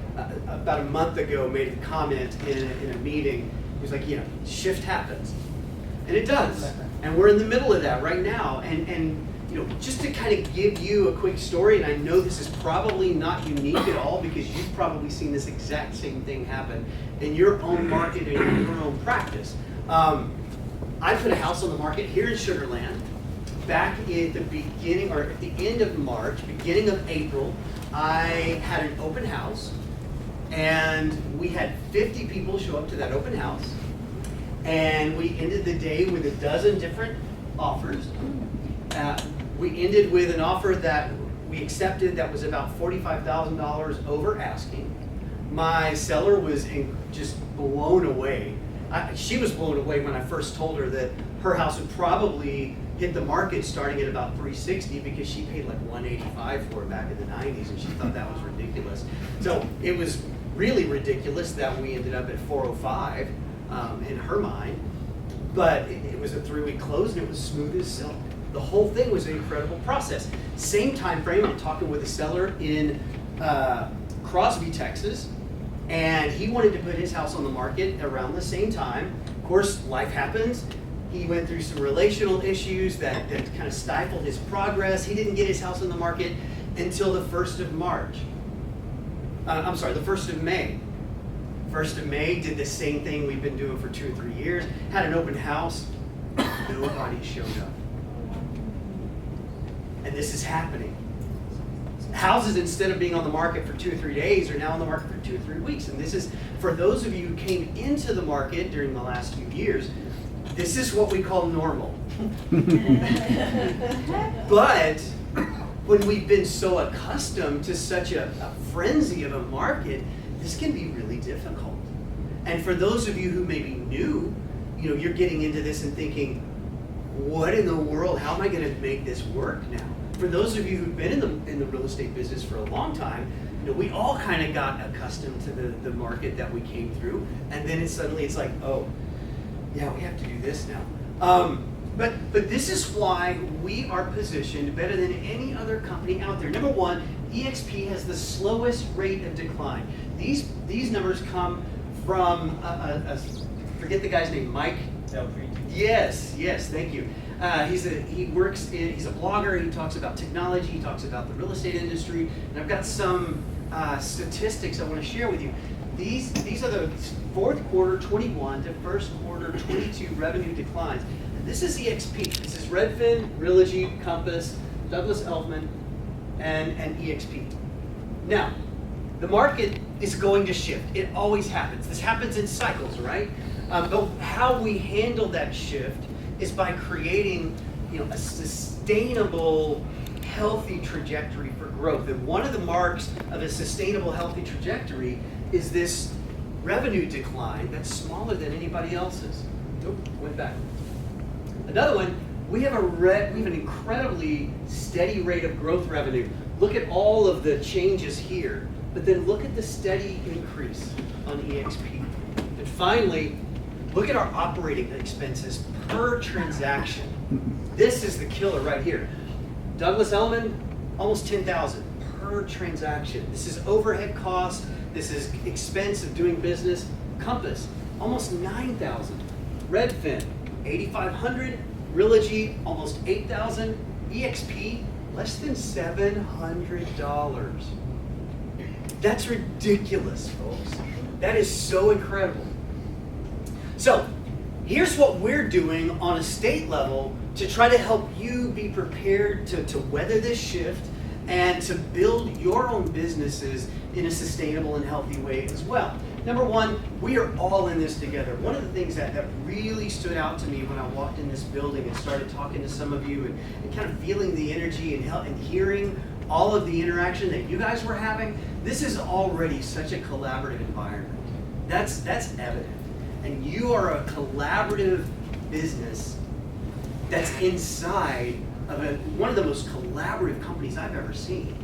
about a month ago made a comment in a meeting. He was like, shift happens. And it does. And we're in the middle of that right now. And just to kind of give you a quick story, and I know this is probably not unique at all, because you've probably seen this exact same thing happen in your own market and in your own practice. I put a house on the market here in Sugar Land back at the beginning, or at the end of March, beginning of April. I had an open house, and we had 50 people show up to that open house. And we ended the day with a dozen different offers. We ended with an offer that we accepted that was about $45,000 over asking. My seller was just blown away. She was blown away when I first told her that her house would probably hit the market starting at about $360 because she paid like $185 for it back in the 90s, and she thought that was ridiculous. So it was really ridiculous that we ended up at $405 in her mind, but it was a 3-week close and it was smooth as silk. The whole thing was an incredible process. Same time frame, I'm talking with a seller in Crosby, Texas, and he wanted to put his house on the market around the same time. Of course, life happens. He went through some relational issues that kind of stifled his progress. He didn't get his house on the market until the 1st of March. The 1st of May. 1st of May, did the same thing we've been doing for 2 or 3 years. Had an open house. Nobody showed up. And this is happening. Houses, instead of being on the market for 2 or 3 days, are now on the market for 2 or 3 weeks. And this is, for those of you who came into the market during the last few years, this is what we call normal. But when we've been so accustomed to such a frenzy of a market, this can be really difficult. And for those of you who may be new, you're getting into this and thinking, what in the world, how am I going to make this work now? For those of you who've been in the real estate business for a long time, we all kind of got accustomed to the market that we came through, and then suddenly it's like, oh, yeah, we have to do this now. But this is why we are positioned better than any other company out there. Number one, EXP has the slowest rate of decline. These numbers come from forget the guy's name, Mike. Yes, thank you. He's a blogger. He talks about technology. He talks about the real estate industry. And I've got some statistics I want to share with you. These are the fourth quarter 21 to first quarter 22 revenue declines. And this is EXP. This is Redfin, Realogy, Compass, Douglas Elfman, and EXP. Now, the market is going to shift. It always happens. This happens in cycles, right? But how we handle that shift is by creating, a sustainable, healthy trajectory for growth. And one of the marks of a sustainable, healthy trajectory is this revenue decline that's smaller than anybody else's. Nope, went back. Another one, we have an incredibly steady rate of growth revenue. Look at all of the changes here, but then look at the steady increase on EXP. And finally, look at our operating expenses per transaction. This is the killer right here. Douglas Elliman, almost $10,000 per transaction. This is overhead cost. This is expense of doing business. Compass, almost $9,000. Redfin, $8,500. Realogy, almost $8,000. EXP, less than $700. That's ridiculous, folks. That is so incredible. So, here's what we're doing on a state level to try to help you be prepared to weather this shift and to build your own businesses in a sustainable and healthy way as well. Number one, we are all in this together. One of the things that really stood out to me when I walked in this building and started talking to some of you and kind of feeling the energy and hearing all of the interaction that you guys were having, this is already such a collaborative environment. That's evident. And you are a collaborative business that's inside of one of the most collaborative companies I've ever seen.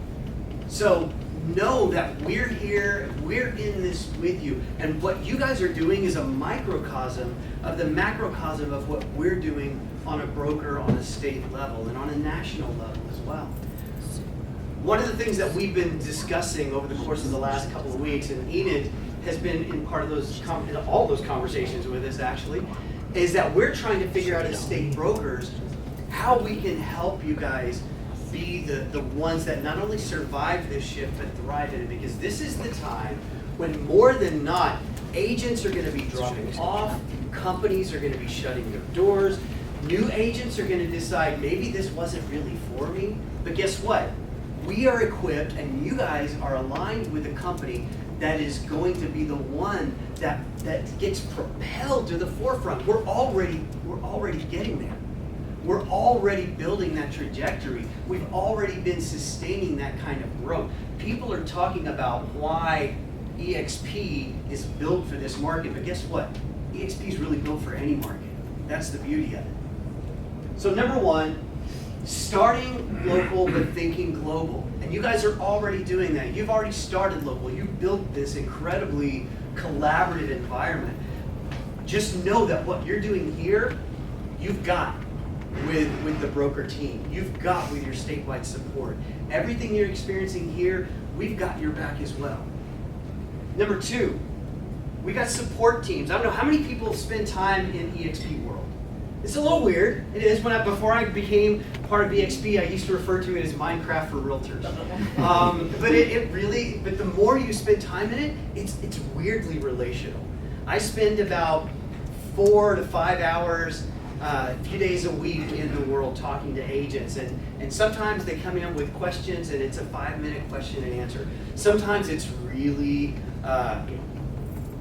So know that we're here, we're in this with you, and what you guys are doing is a microcosm of the macrocosm of what we're doing on a broker, on a state level, and on a national level as well. One of the things that we've been discussing over the course of the last couple of weeks, and Enid has been in part of those, in all those conversations with us actually, is that we're trying to figure out as state brokers how we can help you guys be the ones that not only survive this shift but thrive in it, because this is the time when more than not agents are going to be dropping off, companies are going to be shutting their doors, new agents are going to decide maybe this wasn't really for me, but guess what? we are equipped, and you guys are aligned with a company that is going to be the one that gets propelled to the forefront. We're already getting there. We're already building that trajectory. We've already been sustaining that kind of growth. People are talking about why EXP is built for this market, but guess what? EXP is really built for any market. That's the beauty of it. So number one, starting local but thinking global. And you guys are already doing that. You've already started local. You've built this incredibly collaborative environment. Just know that what you're doing here, you've got with the broker team. You've got with your statewide support. Everything you're experiencing here, we've got your back as well. Number two, we got support teams. I don't know how many people spend time in EXP world. It's a little weird. It is. Before I became part of EXP, I used to refer to it as Minecraft for realtors. But the more you spend time in it, it's weirdly relational. I spend about 4 to 5 hours, a few days a week in the world talking to agents, and sometimes they come in with questions, and it's a 5-minute question and answer. Sometimes it's really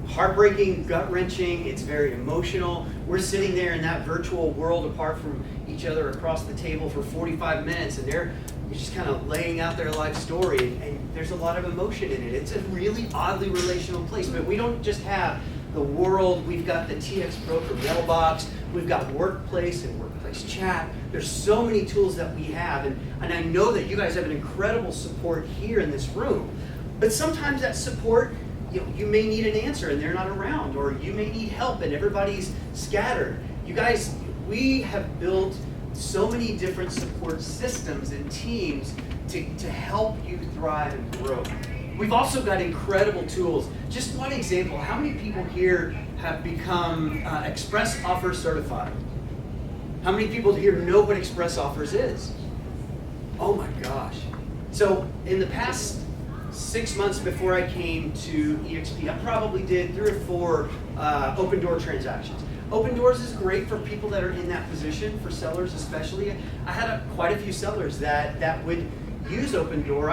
heartbreaking, gut-wrenching, it's very emotional. We're sitting there in that virtual world apart from each other across the table for 45 minutes, and they're just kind of laying out their life story, and there's a lot of emotion in it. It's a really oddly relational place, but we don't just have the world, we've got the TX Broker mailbox, we've got workplace and workplace chat. There's so many tools that we have, and I know that you guys have an incredible support here in this room, but sometimes that support, you may need an answer and they're not around, or you may need help and everybody's scattered. You guys, we have built so many different support systems and teams to help you thrive and grow. We've also got incredible tools. Just one example, how many people here have become Express Offer certified? How many people here know what Express Offers is? Oh my gosh. So in the past 6 months before I came to EXP, I probably did 3 or 4 open door transactions. Open doors is great for people that are in that position, for sellers especially. I had quite a few sellers that would use open door.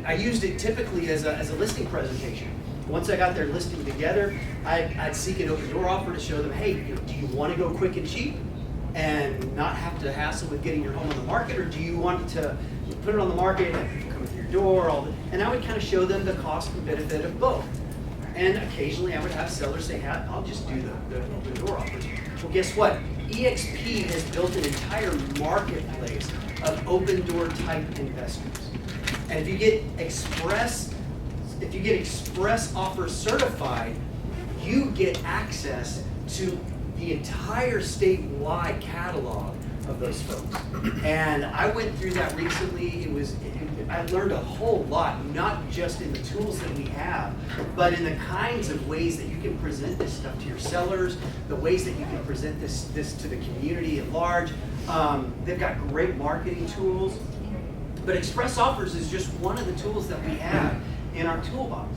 I used it typically as a listing presentation. Once I got their listing together, I'd seek an open door offer to show them, hey, do you want to go quick and cheap and not have to hassle with getting your home on the market, or do you want to put it on the market and people come through your door? And I would kind of show them the cost and benefit of both. And occasionally I would have sellers say, hey, I'll just do the open door offers. Well, guess what? EXP has built an entire marketplace of open door type investors. And if you get Express Offer certified, you get access to the entire statewide catalog of those folks. And I went through that recently. I learned a whole lot, not just in the tools that we have, but in the kinds of ways that you can present this stuff to your sellers, the ways that you can present this to the community at large. They've got great marketing tools. But Express Offers is just one of the tools that we have in our toolbox.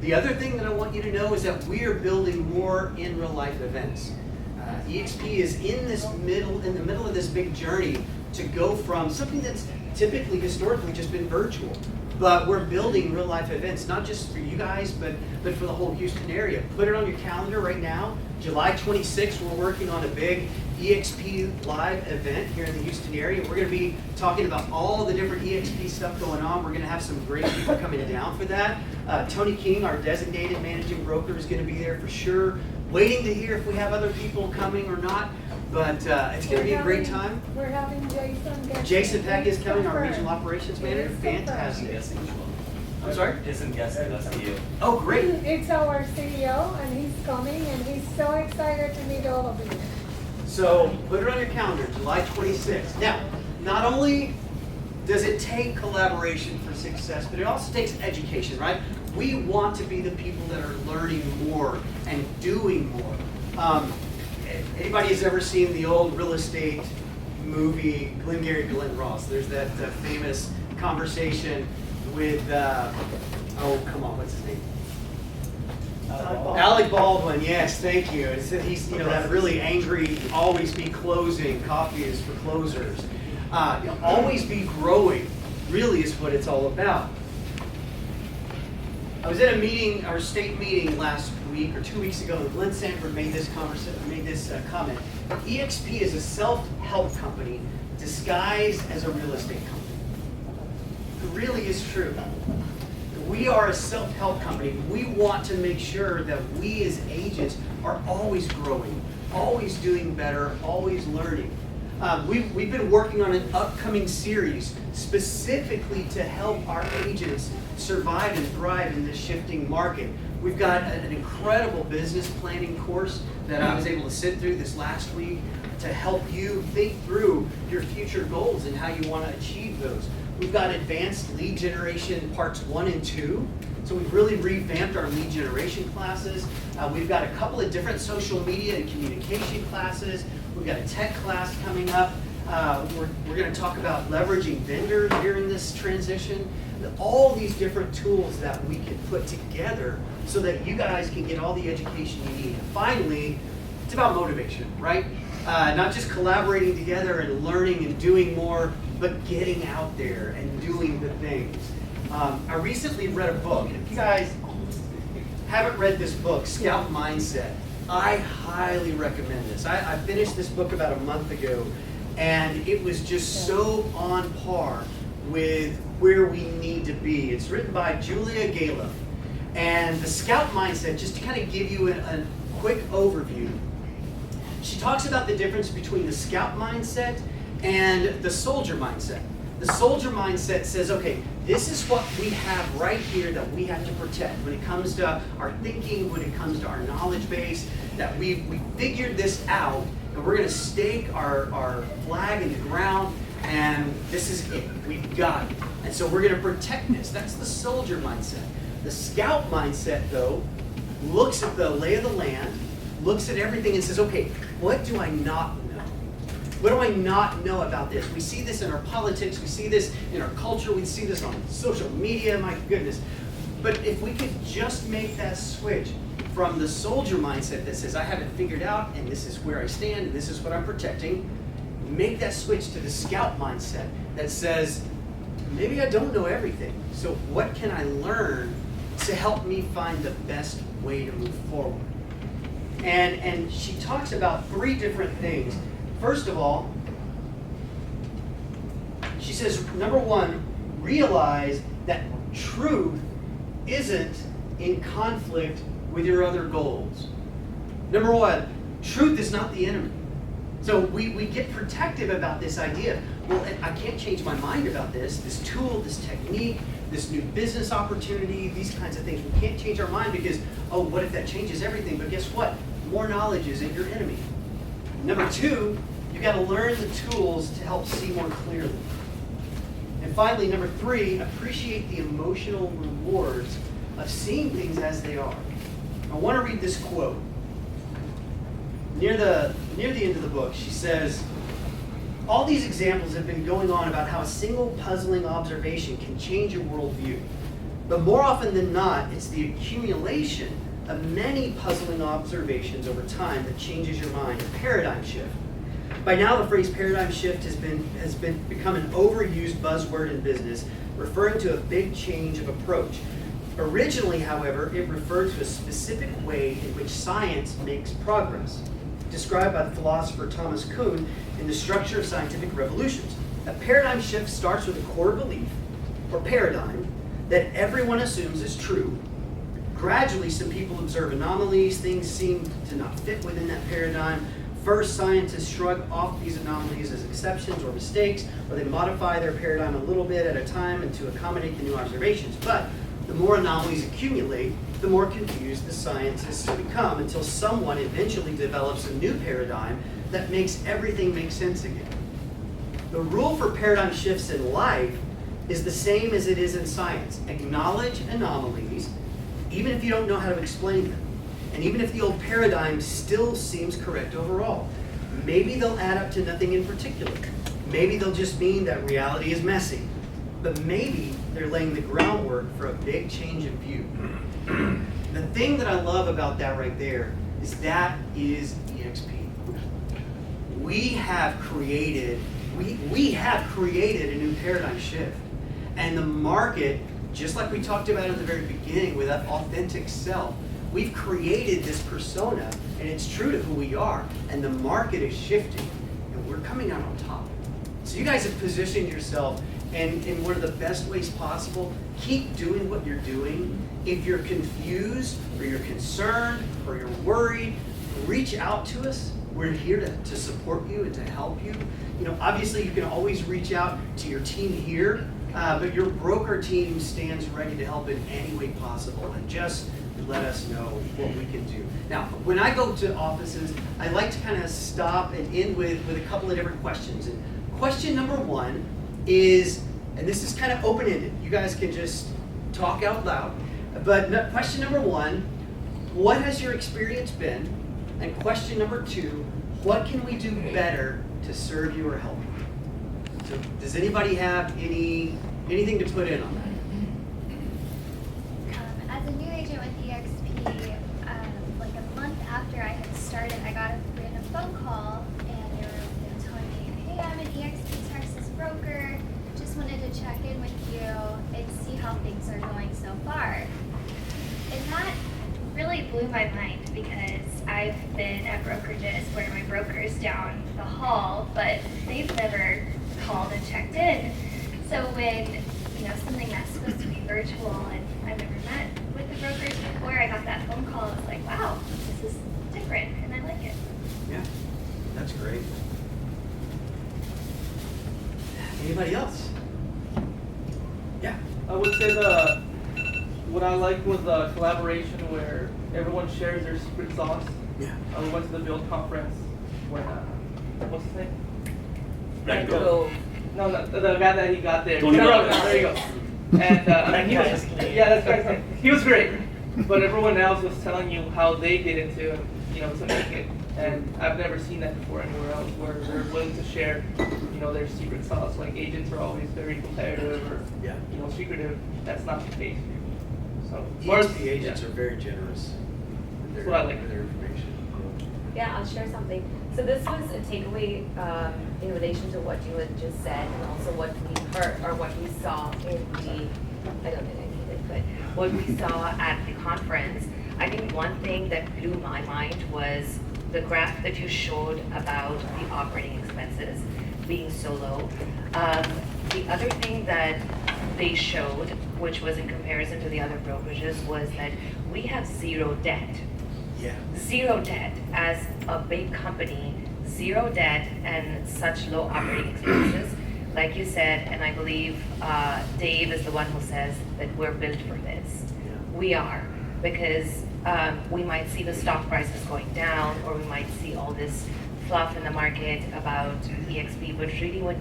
The other thing that I want you to know is that we are building more in real life events. EXP is in the middle of this big journey to go from something that's typically historically just been virtual. But we're building real life events, not just for you guys, but for the whole Houston area. Put it on your calendar right now. July 26th, we're working on a big EXP live event here in the Houston area. We're going to be talking about all the different EXP stuff going on. We're going to have some great people coming down for that. Tony King, our designated managing broker, is going to be there for sure. Waiting to hear if we have other people coming or not. But it's going to be a great time.
We're having Jason.
Jason Peck is coming, our regional operations manager. Fantastic. I'm sorry?
Isn't guessing, that's you.
Oh, great.
It's our CEO, and he's coming, and he's so excited to meet all of you.
So put it on your calendar, July 26th. Now, not only does it take collaboration for success, but it also takes education, right? We want to be the people that are learning more and doing more. Anybody has ever seen the old real estate movie, Glengarry Glen Ross? There's that famous conversation with, oh, come on, what's his name? Alec Baldwin, yes, thank you. He's, that really angry, always be closing, coffee is for closers. Always be growing really is what it's all about. I was at a meeting, our state meeting last week or 2 weeks ago, and Glenn Sanford made this comment. EXP is a self-help company disguised as a real estate company. It really is true. We are a self-help company. We want to make sure that we as agents are always growing, always doing better, always learning. We've been working on an upcoming series specifically to help our agents survive and thrive in this shifting market. We've got an incredible business planning course that I was able to sit through this last week to help you think through your future goals and how you want to achieve those. We've got advanced lead generation parts 1 and 2. So we've really revamped our lead generation classes. We've got a couple of different social media and communication classes. We've got a tech class coming up. We're going to talk about leveraging vendors during this transition. All these different tools that we can put together so that you guys can get all the education you need. And finally, it's about motivation, right? Not just collaborating together and learning and doing more, but getting out there and doing the things. I recently read a book. If you guys haven't read this book, Scout Mindset, I highly recommend this. I finished this book about a month ago, and it was just so on par with where we need to be. It's written by Julia Galef. And the Scout Mindset, just to kind of give you a quick overview, she talks about the difference between the Scout Mindset and the Soldier Mindset. The Soldier Mindset says, okay, this is what we have right here that we have to protect when it comes to our thinking, when it comes to our knowledge base, that we figured this out, and we're going to stake our flag in the ground, and this is it. We've got it. And so we're going to protect this. That's the Soldier Mindset. The Scout Mindset, though, looks at the lay of the land, looks at everything and says, okay, what do I not know? What do I not know about this? We see this in our politics, we see this in our culture, we see this on social media, my goodness. But if we could just make that switch from the soldier mindset that says, I have it figured out, and this is where I stand, and this is what I'm protecting, make that switch to the scout mindset that says, maybe I don't know everything, so what can I learn to help me find the best way to move forward? And she talks about 3 different things. First of all, she says, number 1, realize that truth isn't in conflict with your other goals. Number 1, truth is not the enemy. So we get protective about this idea. Well, I can't change my mind about this tool, this technique, this new business opportunity, these kinds of things. We can't change our mind because, oh, what if that changes everything? But guess what? More knowledge isn't your enemy. Number 2, you've got to learn the tools to help see more clearly. And finally, number 3, appreciate the emotional rewards of seeing things as they are. I want to read this quote. Near the end of the book, she says, all these examples have been going on about how a single puzzling observation can change your worldview. But more often than not, it's the accumulation of many puzzling observations over time that changes your mind, a paradigm shift. By now, the phrase paradigm shift has become an overused buzzword in business, referring to a big change of approach. Originally, however, it referred to a specific way in which science makes progress, described by the philosopher Thomas Kuhn in The Structure of Scientific Revolutions. A paradigm shift starts with a core belief, or paradigm, that everyone assumes is true. Gradually, some people observe anomalies, things seem to not fit within that paradigm. First, scientists shrug off these anomalies as exceptions or mistakes, or they modify their paradigm a little bit at a time and to accommodate the new observations. But the more anomalies accumulate, the more confused the scientists become until someone eventually develops a new paradigm that makes everything make sense again. The rule for paradigm shifts in life is the same as it is in science. Acknowledge anomalies, even if you don't know how to explain them. And even if the old paradigm still seems correct overall. Maybe they'll add up to nothing in particular. Maybe they'll just mean that reality is messy. But maybe they're laying the groundwork for a big change of view. The thing that I love about that right there is that is EXP. We have created a new paradigm shift. And the market, just like we talked about at the very beginning with that authentic self, we've created this persona, and it's true to who we are, and the market is shifting, and we're coming out on top. So you guys have positioned yourself in one of the best ways possible. Keep doing what you're doing. If you're confused, or you're concerned, or you're worried, reach out to us. We're here to support you and to help you. You know, obviously you can always reach out to your team here, but your broker team stands ready to help in any way possible, and just let us know what we can do. Now, when I go to offices, I like to kind of stop and end with a couple of different questions. And question number one is, and this is kind of open-ended, you guys can just talk out loud, but question number one, what has your experience been? And question number two, what can we do better to serve you or help you? So does anybody have anything to put in on that?
As a new agent with EXP, like a month after I had started, I got a random phone call, and they were telling me, hey, I'm an EXP Texas broker, just wanted to check in with you and see how things are going so far. And that really blew my mind, because I've been at brokerages where my broker's down the hall, but they've never called and checked in. So when, you know, something that's supposed to be virtual and I've never met with the brokers before, I got that phone call, I was like, wow, this is different, and I like it.
Yeah, that's great. Anybody else? Yeah.
I would say what I liked was the collaboration where everyone shares their secret sauce.
Yeah.
We went to the Build conference when, what's his name?
Rango.
No, the guy that he got there.
Tony Robbins.
There you go. And yeah, that's right. He was great. But everyone else was telling you how they get into, you know, to make it. And I've never seen that before anywhere else, where they're willing to share, you know, their secret sauce. Like agents are always very competitive or, you know, secretive. That's not the case. So,
EXP agents are very generous with
That's what I like.
their information.
Yeah, I'll share something. So this was a takeaway in relation to what you had just said, and also what we heard or what we saw in the, I don't think I need it, but what we saw at the conference. I think one thing that blew my mind was the graph that you showed about the operating expenses being so low. The other thing that they showed, which was in comparison to the other brokerages, was that we have zero debt.
Yeah.
Zero debt as a big company, zero debt and such low operating expenses. Like you said, and I believe Dave is the one who says that we're built for this.
Yeah.
We are, because we might see the stock prices going down, or we might see all this fluff in the market about EXP, but really when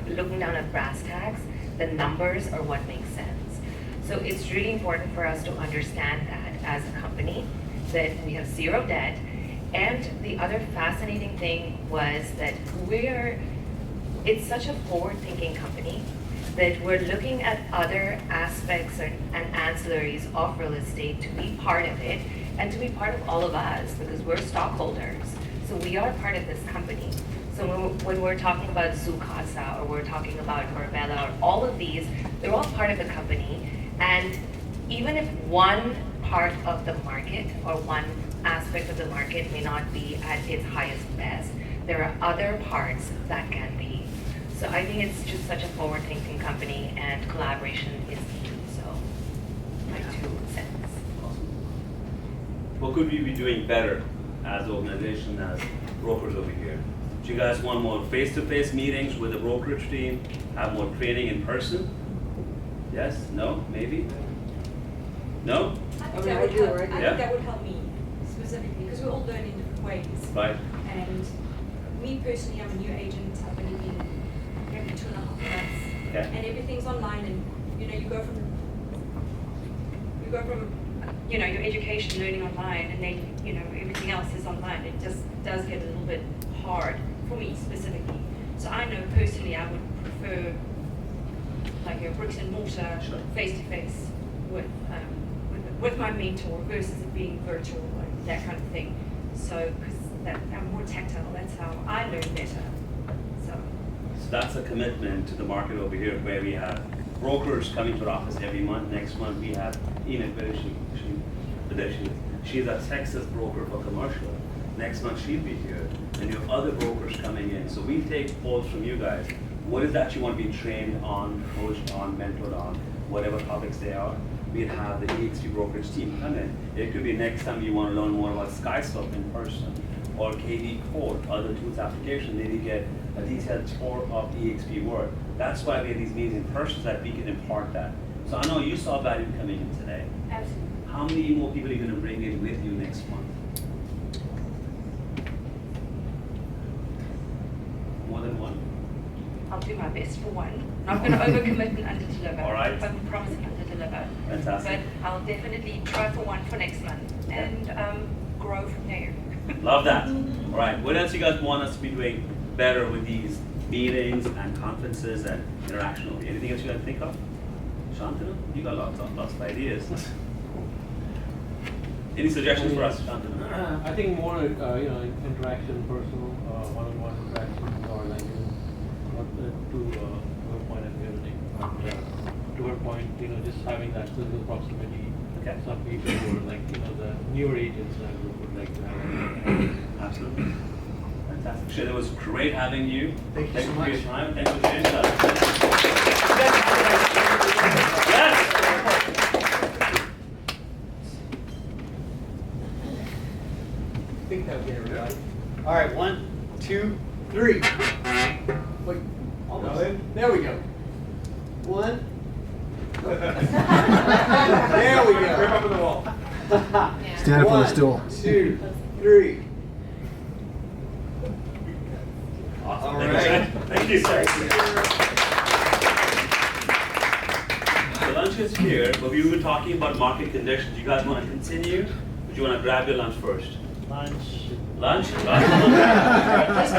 looking down at brass tacks, the numbers are what makes sense. So it's really important for us to understand that as a company, that we have zero debt. And the other fascinating thing was that it's such a forward-thinking company that we're looking at other aspects and ancillaries of real estate to be part of it, and to be part of all of us, because we're stockholders. So we are part of this company. So when we're talking about Zoocasa, or we're talking about Marbella, or all of these, they're all part of the company. And even if one part of the market or one aspect of the market may not be at its highest best, there are other parts that can be. So I think it's just such a forward-thinking company, and collaboration is key. So my 2 cents.
What could we be doing better as an organization, as brokers over here? Do you guys want more face-to-face meetings with the brokerage team? Have more training in person? Yes? No? Maybe? No?
I think that would help me specifically, because we all learn in different ways.
Right.
And me personally, I'm a new agent. I've only been maybe 2.5 months.
Okay.
And everything's online, and you know, you go from you know, your education learning online, and then you know everything else is online. It just does get a little bit hard for me specifically. So I know personally I would prefer like a bricks and mortar, face to face with my mentor versus it being virtual, like that kind of thing. So because I'm more tactile, that's how I learn better. So
So that's a commitment to the market over here, where we have brokers coming to our office every month. Next month we have Enid, where is she? She's a Texas broker for commercial. Next month she'll be here, and you have other brokers coming in. So we take polls from you guys. What is that you want to be trained on, coached on, mentored on, whatever topics they are? We'd have the EXP brokerage team come in. It could be next time you want to learn more about SkySoap in person, or KD Code, other tools application, maybe get a detailed tour of EXP World. That's why we have these meetings in person, so that we can impart that. So I know you saw value coming in today.
Absolutely.
How many more people are you going to bring in with you next month? More than one?
I'll do my best for one. Not going to overcommit and under-deliver.
All right.
I promise and under-deliver.
Fantastic.
But I'll definitely try for one for next month and grow from there.
Love that. All right. What else you guys want us to be doing better with these meetings and conferences and interaction? Anything else you guys think of? Shantanu, you got lots of ideas. Any suggestions for us, Shantanu?
I think more, interaction, personal, one-on-one interaction, or like, not to her point of everything, but to her point, just having that physical proximity.
Okay.
Some people who are like, the newer agents who would like to have.
Absolutely. Fantastic. Shay, it was great having you.
Thank you so much.
For your time. Thanks for sharing that. Yes.
I think that would get everybody. All right, 1, 2, 3. Wait, almost. There we go. 1. There we go.
Rip up on the wall. Stand up on the stool.
1, 2, 3.
Awesome.
All
Thank
right.
you, sir. Thank you, sir. The lunch is here, but we were talking about market conditions. You guys want to continue? Or do you want to grab your lunch first?
Lunch.
Lunch?
Let's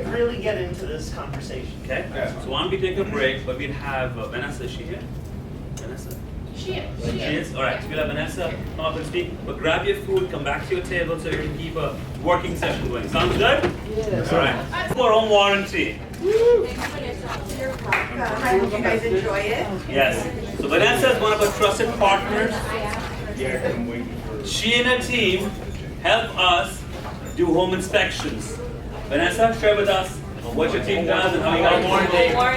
really get into this conversation.
Okay. So why don't we take a break, but we'll have Vanessa, is she here? Vanessa?
She
She is? All right, so we'll have Vanessa come up and speak. But grab your food, come back to your table so you can keep a working session going. Sounds good?
Yes.
All right. For home warranty.
I hope you guys enjoy it.
Yes. So Vanessa is one of our trusted partners. She and her team help us do home inspections. Vanessa, share with us what your team does and how you guys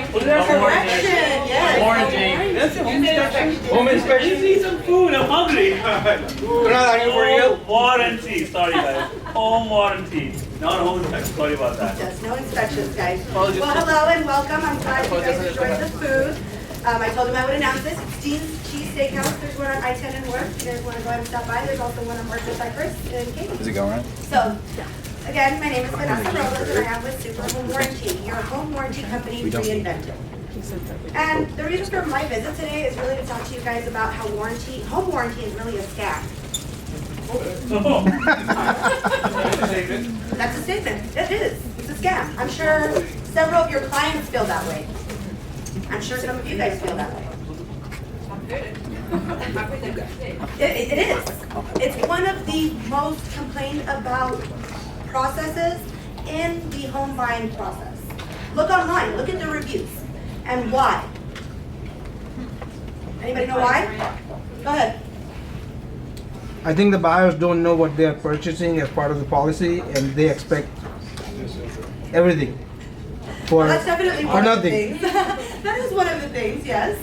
Correction, yes.
Warranty.
That's a home inspection.
Home inspection.
Let's eat some food, I'm hungry.
Kunal, are you for real?
Home warranty, sorry guys. Home warranty. Not home inspection, sorry about that.
Yes, no inspections, guys. Well, hello and welcome. I'm glad you guys enjoyed the food. I told them I would announce this. Dean's Cheese Steakhouse. There's one on I-10 and Work. If you guys want to go ahead and stop by, there's also one on Market Cypress in Katy.
Is it going right?
So, again, my name is Vanessa Robles, and I am with Super Home Warranty, your home warranty company reinvented. And the reason for my visit today is really to talk to you guys about how home warranty is really a scam. That's a statement. It is. It's a scam. I'm sure several of your clients feel that way. I'm sure some of you guys feel that way. It is. It's one of the most complained about processes in the home buying process. Look online, look at the reviews. And why? Anybody know why? Go ahead.
I think the buyers don't know what they are purchasing as part of the policy, and they expect everything for,
Well, that's definitely
for
one of the
nothing.
things. That is one of the things, yes.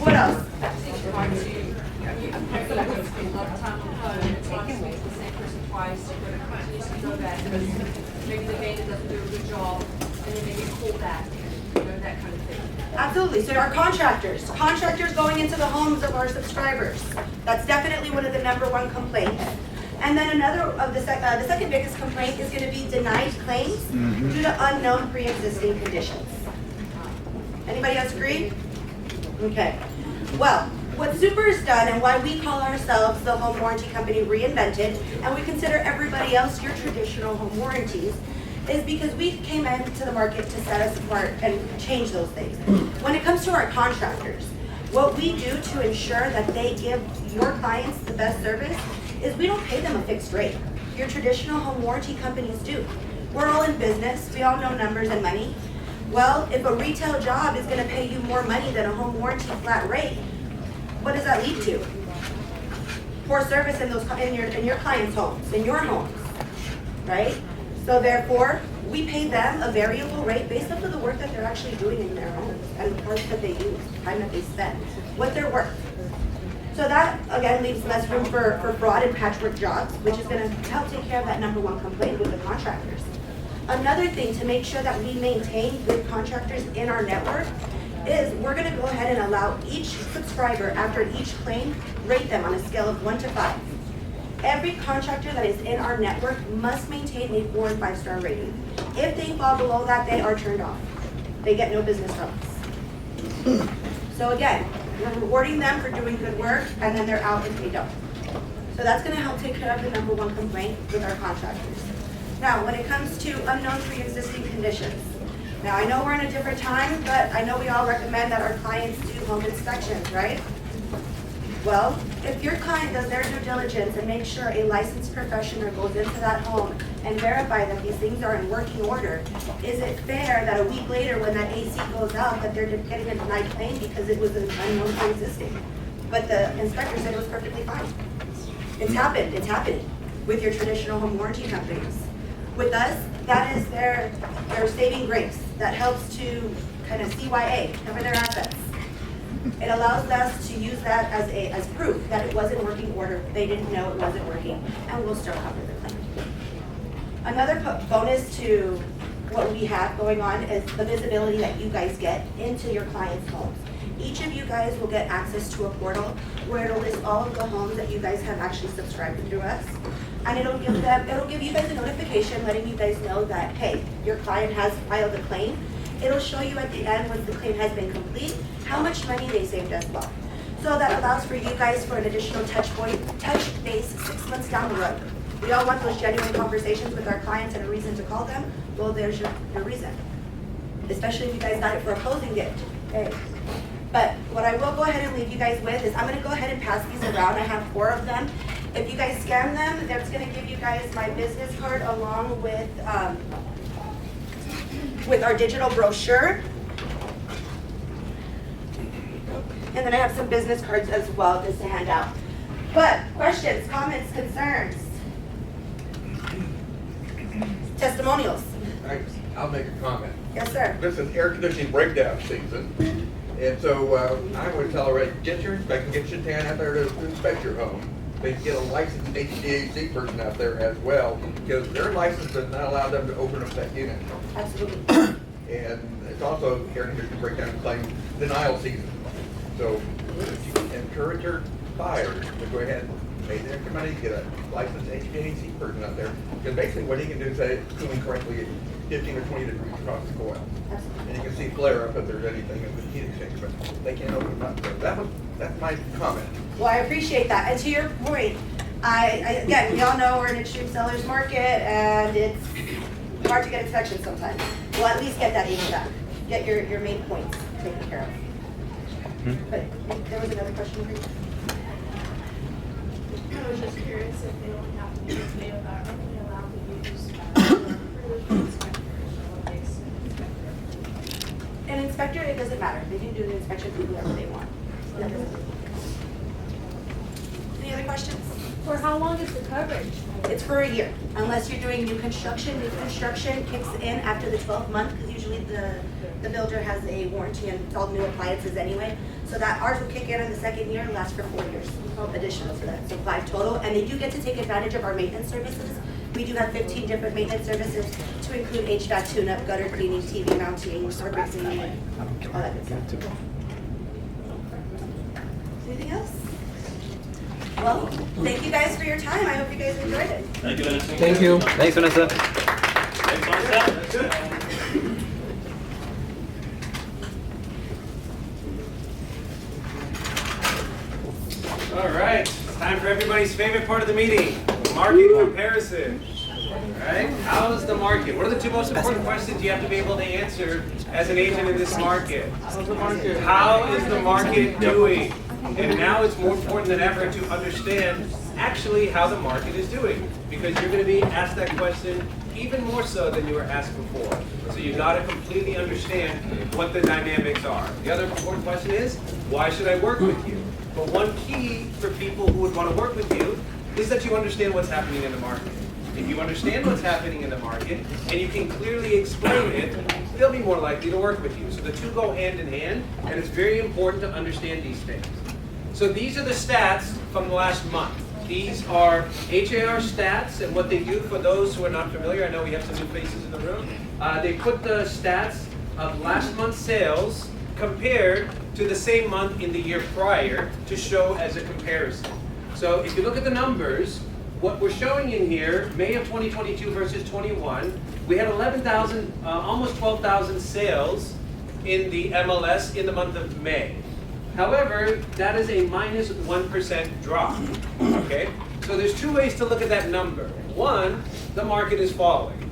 What else?
Maybe the vendor doesn't do a good job, and then maybe call back, that kind of thing.
Absolutely. So our contractors going into the homes of our subscribers. That's definitely one of the #1 complaints. And then another of the second biggest complaint is going to be denied claims due to unknown pre-existing conditions. Anybody else agree? Okay. Well, what Super has done and why we call ourselves the home warranty company reinvented, and we consider everybody else your traditional home warranties, is because we came into the market to set us apart and change those things. When it comes to our contractors, what we do to ensure that they give your clients the best service is we don't pay them a fixed rate. Your traditional home warranty companies do. We're all in business, we all know numbers and money. Well, if a retail job is gonna pay you more money than a home warranty flat rate, what does that lead to? Poor service in your clients' homes, in your homes, right? So therefore, we pay them a variable rate based off of the work that they're actually doing in their homes and the parts that they use, time that they spend, what they're worth. So that, again, leaves less room for fraud and patchwork jobs, which is gonna help take care of that number one complaint with the contractors. Another thing to make sure that we maintain good contractors in our network is we're gonna go ahead and allow each subscriber after each claim, rate them on a scale of 1 to 5. Every contractor that is in our network must maintain a 4 and 5 star rating. If they fall below that, they are turned off. They get no business from us. So again, we're rewarding them for doing good work, and then they're out if they don't. So that's gonna help take care of the number one complaint with our contractors. Now, when it comes to unknown pre-existing conditions, now I know we're in a different time, but I know we all recommend that our clients do home inspections, right? Well, if your client does their due diligence and makes sure a licensed professional goes into that home and verify that these things are in working order, is it fair that a week later when that AC goes out that they're getting a denied claim because it was an unknown pre-existing? But the inspector said it was perfectly fine. It's happened, it's happening with your traditional home warranty companies. With us, that is their saving grace that helps to kind of CYA, cover their assets. It allows us to use that as proof that it was in working order, they didn't know it wasn't working, and we'll still cover the claim. Another bonus to what we have going on is the visibility that you guys get into your clients' homes. Each of you guys will get access to a portal where it'll list all of the homes that you guys have actually subscribed through us. And it'll give you guys a notification letting you guys know that, hey, your client has filed a claim. It'll show you at the end when the claim has been complete, how much money they saved as well. So that allows for you guys for an additional touch base 6 months down the road. We all want those genuine conversations with our clients and a reason to call them. Well, there's your reason. Especially if you guys got it for a closing gift. Okay. But what I will go ahead and leave you guys with is I'm gonna go ahead and pass these around. I have 4 of them. If you guys scan them, that's gonna give you guys my business card along with our digital brochure. And then I have some business cards as well just to hand out. But questions, comments, concerns? Testimonials.
I'll make a comment.
Yes, sir.
This is air conditioning breakdown season. And so I would tell her, get your inspection, get your tan out there to inspect your home. They get a licensed HVAC person out there as well, because their license does not allow them to open up that unit.
Absolutely.
And it's also air conditioning breakdown claim denial season. So if you can encourage your buyers to go ahead and pay the extra money, get a licensed HVAC person out there, because basically what he can do is say it's cooling correctly at 15 or 20 degrees across the coil. And you can see flare up if there's anything in the heat exchanger, but they can't open them up. So that's my comment.
Well, I appreciate that. And to your point, again, we all know we're an extreme seller's market and it's hard to get inspections sometimes. Well, at least get that even back. Get your main points taken care of. But there was another question for you.
I was just curious if they don't have to use data that are only allowed to use inspectors or base inspector.
An inspector, it doesn't matter. They can do the inspection for whoever they want. Any other questions?
For how long is the coverage?
It's for a year, unless you're doing new construction. New construction kicks in after the 12th month, because usually the builder has a warranty and it's all new appliances anyway. So that ours will kick in the second year and last for 4 years, additional to that, so 5 total. And they do get to take advantage of our maintenance services. We do have 15 different maintenance services to include HVAC tune-up, gutter cleaning, TV mounting, carpet cleaning, all that good stuff. Anything else? Well, thank you guys for your time. I hope you guys enjoyed it.
Thank you, Vanessa.
Thank you.
Thanks, Vanessa.
Thanks, Vanessa.
All right, it's time for everybody's favorite part of the meeting, market comparison. All right, how's the market? What are the 2 most important questions you have to be able to answer as an agent in this market?
How's the market?
How is the market doing? And now it's more important than ever to understand actually how the market is doing, because you're going to be asked that question even more so than you were asked before. So you got to completely understand what the dynamics are. The other important question is, why should I work with you? But one key for people who would want to work with you is that you understand what's happening in the market. If you understand what's happening in the market and you can clearly explain it, they'll be more likely to work with you. So the two go hand in hand, and it's very important to understand these things. So these are the stats from the last month. These are HAR stats, and what they do for those who are not familiar, I know we have some new faces in the room, they put the stats of last month's sales compared to the same month in the year prior to show as a comparison. So if you look at the numbers, what we're showing in here, May of 2022 versus 21, we had 11,000, almost 12,000 sales in the MLS in the month of May. However, that is a minus 1% drop, okay? So there's two ways to look at that number. One, the market is falling.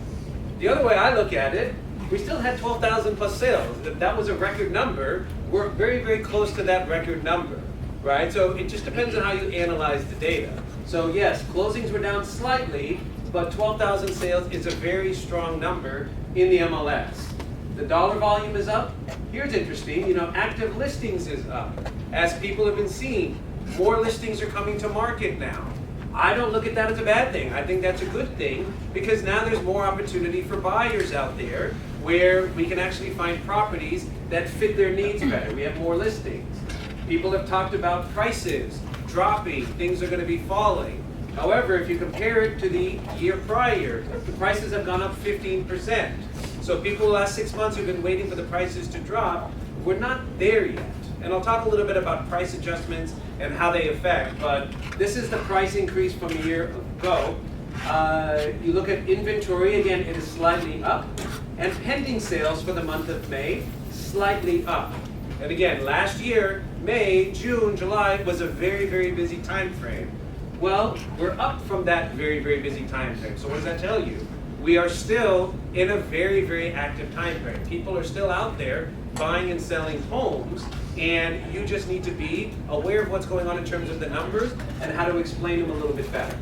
The other way I look at it, we still had 12,000 plus sales. If that was a record number, we're very, very close to that record number, right? So it just depends on how you analyze the data. So yes, closings were down slightly, but 12,000 sales is a very strong number in the MLS. The dollar volume is up. Here's interesting, active listings is up. As people have been seeing, more listings are coming to market now. I don't look at that as a bad thing. I think that's a good thing because now there's more opportunity for buyers out there where we can actually find properties that fit their needs better. We have more listings. People have talked about prices dropping, things are going to be falling. However, if you compare it to the year prior, the prices have gone up 15%. So people the last 6 months have been waiting for the prices to drop. We're not there yet. And I'll talk a little bit about price adjustments and how they affect, but this is the price increase from a year ago. You look at inventory, again, it is slightly up. And pending sales for the month of May, slightly up. And again, last year, May, June, July was a very, very busy time frame. Well, we're up from that very, very busy time frame. So what does that tell you? We are still in a very, very active time frame. People are still out there buying and selling homes, and you just need to be aware of what's going on in terms of the numbers and how to explain them a little bit better.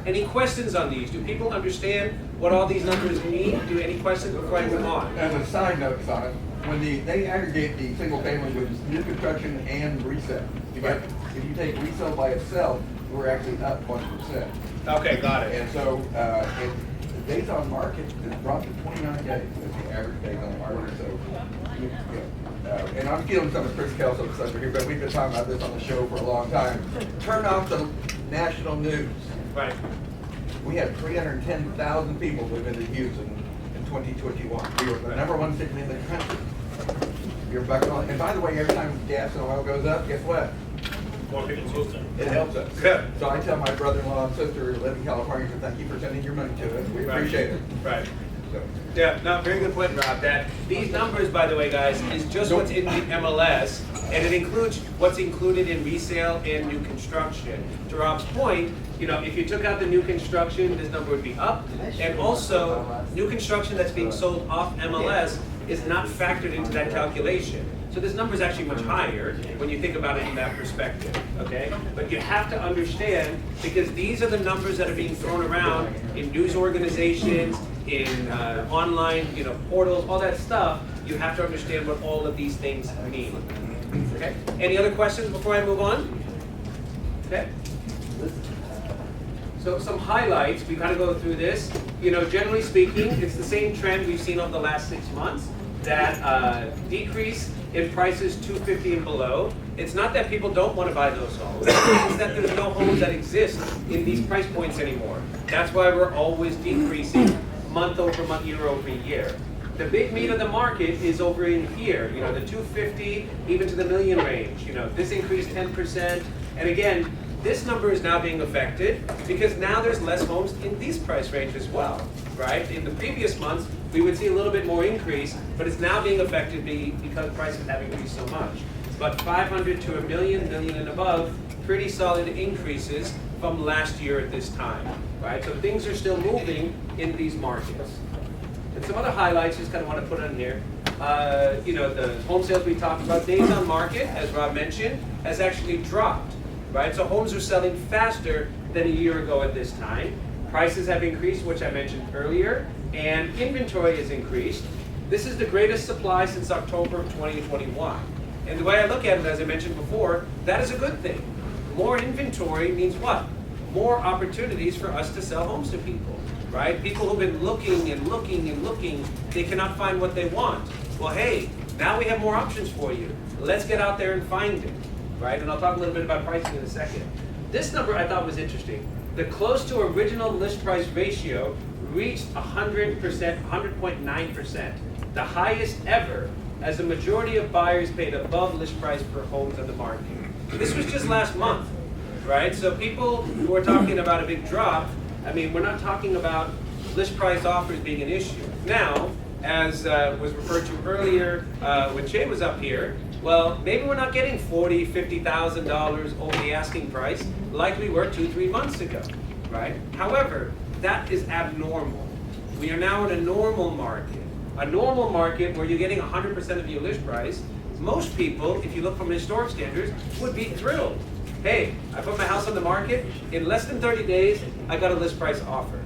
Any questions on these? Do people understand what all these numbers mean? Do any questions before I move on?
As a side note, Sonic, when they aggregate the single family with new construction and resale, if you take resale by itself, we're actually up 1%.
Okay, got it.
And so the days on market has dropped to 29 days. That's the average days on the market. So, and I'm stealing some of Chris Kelso's thunder here, but we've been talking about this on the show for a long time. Turn off the national news.
Right.
We had 310,000 people move into Houston in 2021. We were the #1 city in the country. You're back on. And by the way, every time gas and oil goes up, guess what?
More people move them.
It helps us.
Good.
So I tell my brother-in-law and sister who live in California, thank you for sending your money to us. We appreciate it.
Right.
So.
Yeah, no, very good point, Rob. That these numbers, by the way, guys, is just what's in the MLS, and it includes what's included in resale and new construction. To Rob's point, if you took out the new construction, this number would be up, and also new construction that's being sold off MLS is not factored into that calculation. So this number is actually much higher when you think about it in that perspective, okay? But you have to understand, because these are the numbers that are being thrown around in news organizations, in online, portals, all that stuff. You have to understand what all of these things mean, okay? Any other questions before I move on? Okay. So some highlights, we kind of go through this. Generally speaking, it's the same trend we've seen over the last 6 months, that decrease in prices 250 and below. It's not that people don't want to buy those homes, it's that there's no homes that exist in these price points anymore. That's why we're always decreasing month over month, year over year. The big meat of the market is over in here, the 250, even to the million range. This increased 10%, and again, this number is now being affected because now there's less homes in these price range as well, right? In the previous months, we would see a little bit more increase, but it's now being affected because prices have increased so much. But 500 to a million and above, pretty solid increases from last year at this time, right? So things are still moving in these markets. And some other highlights, just kind of want to put on here. The home sales we talked about, days on market, as Rob mentioned, has actually dropped. right? So homes are selling faster than a year ago at this time. Prices have increased, which I mentioned earlier, and inventory has increased. This is the greatest supply since October of 2021. And the way I look at it, as I mentioned before, that is a good thing. More inventory means what? More opportunities for us to sell homes to people, right? People who've been looking and looking and looking, they cannot find what they want. Well, hey, now we have more options for you. Let's get out there and find it, right? And I'll talk a little bit about pricing in a second. This number I thought was interesting. The close to original list price ratio reached 100%, 100.9%, the highest ever, as the majority of buyers paid above list price for homes on the market. This was just last month, right? So people who are talking about a big drop, I mean, we're not talking about list price offers being an issue. Now, as was referred to earlier when Shay was up here, well, maybe we're not getting $40,000, $50,000 over the asking price like we were 2-3 months ago, right? However, that is abnormal. We are now in a normal market. A normal market where you're getting 100% of your list price. Most people, if you look from historic standards, would be thrilled. Hey, I put my house on the market, in less than 30 days, I got a list price offer,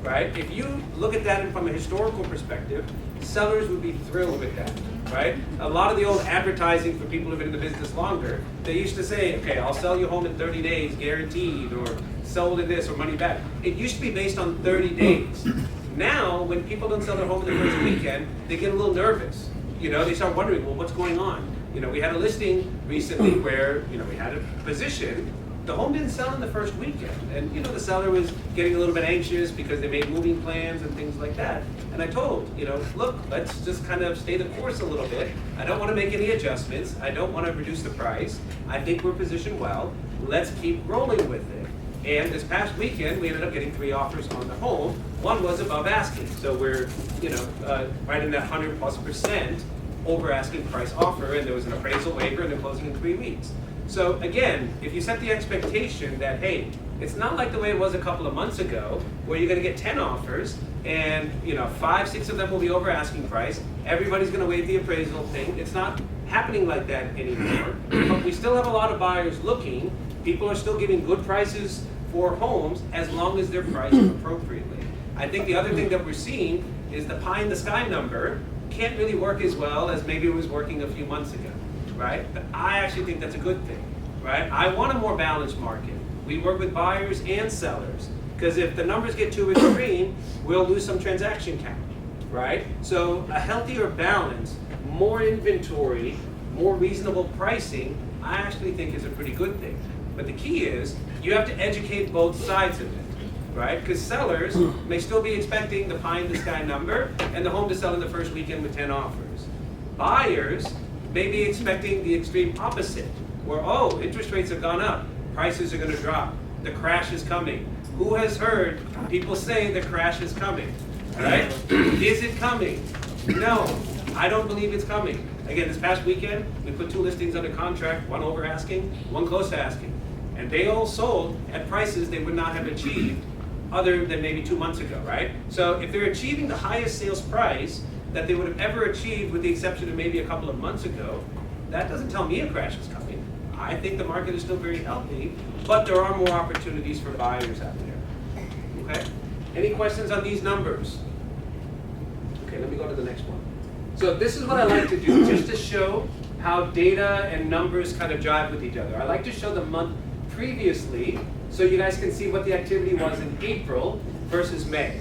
right? If you look at that from a historical perspective, sellers would be thrilled with that, right? A lot of the old advertising for people who've been in the business longer, they used to say, okay, I'll sell you home in 30 days, guaranteed, or sold in this, or money back. It used to be based on 30 days. Now, when people don't sell their home in the first weekend, they get a little nervous. You know, they start wondering, well, what's going on? You know, we had a listing recently where, you know, we had a position, the home didn't sell in the first weekend. And, you know, the seller was getting a little bit anxious because they made moving plans and things like that. And I told, you know, look, let's just kind of stay the course a little bit. I don't want to make any adjustments. I don't want to reduce the price. I think we're positioned well. Let's keep rolling with it. And this past weekend, we ended up getting 3 offers on the home. One was above asking. So we're, you know, right in that 100+% over asking price offer, and there was an appraisal waiver, and they're closing in 3 weeks. So again, if you set the expectation that, hey, it's not like the way it was a couple of months ago, where you're gonna get 10 offers, and you know, 5, 6 of them will be over asking price, everybody's gonna waive the appraisal thing. It's not happening like that anymore, but we still have a lot of buyers looking. People are still giving good prices for homes as long as they're priced appropriately. I think the other thing that we're seeing is the pie in the sky number can't really work as well as maybe it was working a few months ago, right? But I actually think that's a good thing, right? I want a more balanced market. We work with buyers and sellers, because if the numbers get too extreme, we'll lose some transaction count, right? So a healthier balance, more inventory, more reasonable pricing, I actually think is a pretty good thing. But the key is, you have to educate both sides of it, right? Because sellers may still be expecting the pie in the sky number and the home to sell in the first weekend with 10 offers. Buyers may be expecting the extreme opposite, where, oh, interest rates have gone up, prices are gonna drop, the crash is coming. Who has heard people say the crash is coming, right? Is it coming? No, I don't believe it's coming. Again, this past weekend, we put 2 listings under contract, 1 over asking, 1 close to asking. And they all sold at prices they would not have achieved other than maybe 2 months ago, right? So if they're achieving the highest sales price that they would have ever achieved, with the exception of maybe a couple of months ago, that doesn't tell me a crash is coming. I think the market is still very healthy, but there are more opportunities for buyers out there. Okay? Any questions on these numbers? Okay, let me go to the next one. So this is what I like to do, just to show how data and numbers kind of jive with each other. I like to show the month previously, so you guys can see what the activity was in April versus May.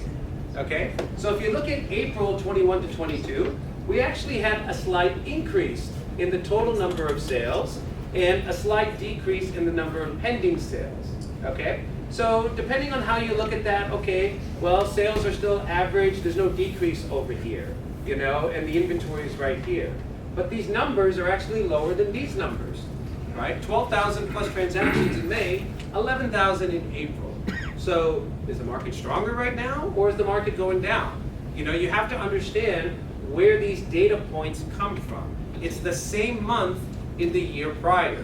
Okay? So if you look at April 21 to 22, we actually had a slight increase in the total number of sales and a slight decrease in the number of pending sales. Okay? So depending on how you look at that, okay, well, sales are still average, there's no decrease over here, you know, and the inventory is right here. But these numbers are actually lower than these numbers, right? 12,000 plus transactions in May, 11,000 in April. So is the market stronger right now, or is the market going down? You know, you have to understand where these data points come from. It's the same month in the year prior,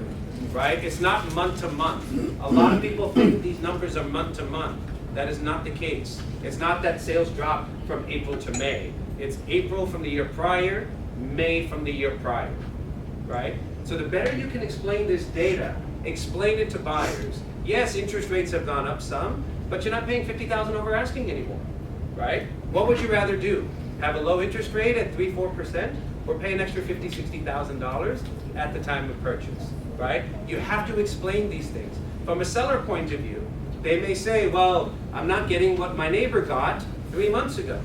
right? It's not month to month. A lot of people think these numbers are month to month. That is not the case. It's not that sales dropped from April to May. It's April from the year prior, May from the year prior, right? So the better you can explain this data, explain it to buyers. Yes, interest rates have gone up some, but you're not paying $50,000 over asking anymore, right? What would you rather do? Have a low interest rate at 3-4%, or pay an extra $50,000, $60,000 at the time of purchase, right? You have to explain these things. From a seller point of view, they may say, well, I'm not getting what my neighbor got 3 months ago.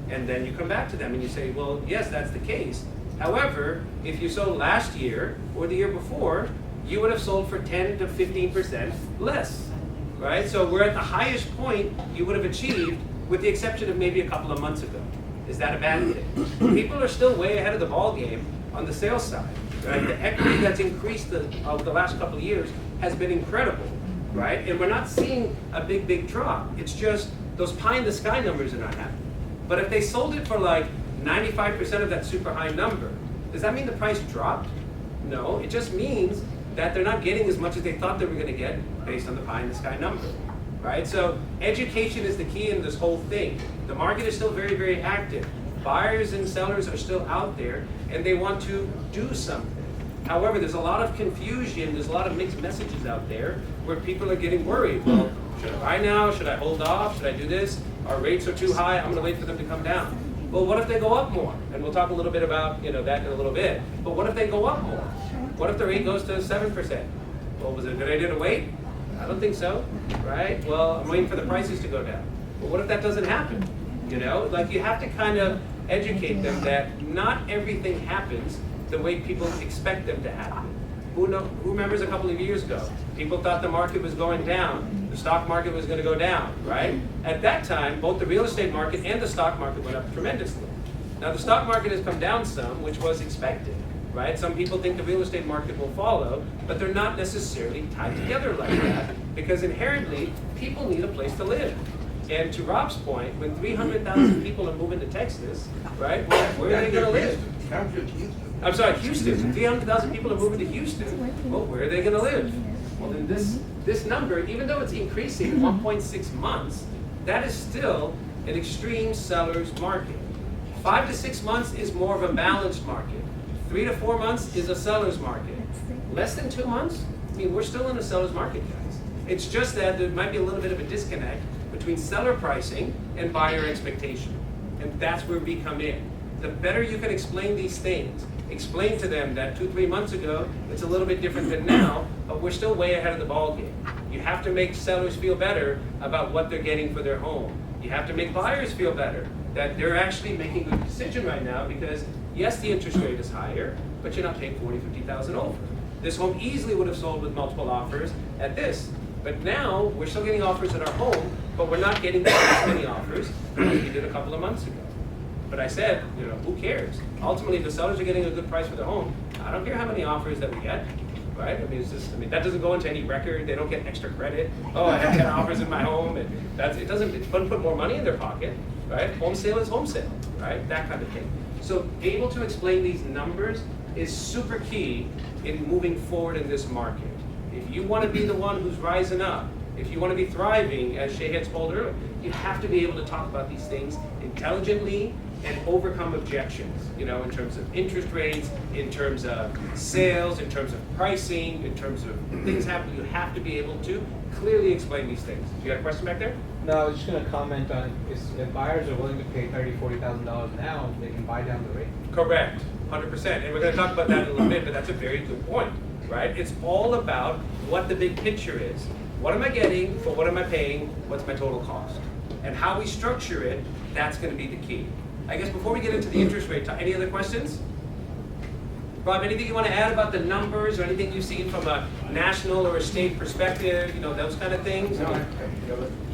And then you come back to them and you say, well, yes, that's the case. However, if you sold last year or the year before, you would have sold for 10 to 15% less, right? So we're at the highest point you would have achieved, with the exception of maybe a couple of months ago. Is that a bad thing? People are still way ahead of the ball game on the sales side, right? The equity that's increased over the last couple of years has been incredible, right? And we're not seeing a big drop. It's just those pie in the sky numbers are not happening. But if they sold it for like 95% of that super high number, does that mean the price dropped? No, it just means that they're not getting as much as they thought they were going to get based on the pie in the sky number, right? So education is the key in this whole thing. The market is still very active. Buyers and sellers are still out there, and they want to do something. However, there's a lot of confusion, there's a lot of mixed messages out there where people are getting worried. Well, should I buy now? Should I hold off? Should I do this? Our rates are too high, I'm going to wait for them to come down. Well, what if they go up more? And we'll talk a little bit about that in a little bit. But what if they go up more? What if the rate goes to 7%? Well, was it a good idea to wait? I don't think so, right? Well, I'm waiting for the prices to go down. Well, what if that doesn't happen? Like you have to kind of educate them that not everything happens the way people expect them to happen. Who remembers a couple of years ago? People thought the market was going down, the stock market was going to go down, right? At that time, both the real estate market and the stock market went up tremendously. Now the stock market has come down some, which was expected, right? Some people think the real estate market will follow, but they're not necessarily tied together like that, because inherently, people need a place to live. And to Rob's point, when 300,000 people are moving to Texas, right, where are they going to live? I'm sorry, Houston. 300,000 people are moving to Houston. Well, where are they going to live? Well, then this number, even though it's increasing 1.6 months, that is still an extreme seller's market. 5 to 6 months is more of a balanced market. 3 to 4 months is a seller's market. Less than 2 months, I mean, we're still in a seller's market, guys. It's just that there might be a little bit of a disconnect between seller pricing and buyer expectation. And that's where we come in. The better you can explain these things, explain to them that 2-3 months ago, it's a little bit different than now, but we're still way ahead of the ball game. You have to make sellers feel better about what they're getting for their home. You have to make buyers feel better that they're actually making a good decision right now, because yes, the interest rate is higher, but you're not paying $40,000, $50,000 over. This home easily would have sold with multiple offers at this. But now, we're still getting offers at our home, but we're not getting as many offers as we did a couple of months ago. But I said, who cares? Ultimately, if the sellers are getting a good price for their home, I don't care how many offers that we get, right? That doesn't go into any record. They don't get extra credit. Oh, I have 10 offers in my home, and it doesn't put more money in their pocket, right? Home sale is home sale, right? That kind of thing. So, able to explain these numbers is super key in moving forward in this market. If you want to be the one who's rising up, if you want to be thriving, as Shay had told earlier, you have to be able to talk about these things intelligently and overcome objections, in terms of interest rates, in terms of sales, in terms of pricing, in terms of things happening. You have to be able to clearly explain these things. You got a question back there?
No, I was just going to comment on if buyers are willing to pay $30,000, $40,000 now, they can buy down the rate.
Correct, 100%. And we're going to talk about that in a little bit, but that's a very good point, right? It's all about what the big picture is. What am I getting for what am I paying? What's my total cost? And how we structure it, that's going to be the key. I guess before we get into the interest rate, any other questions? Rob, anything you want to add about the numbers or anything you've seen from a national or a state perspective, those kind of things?
No,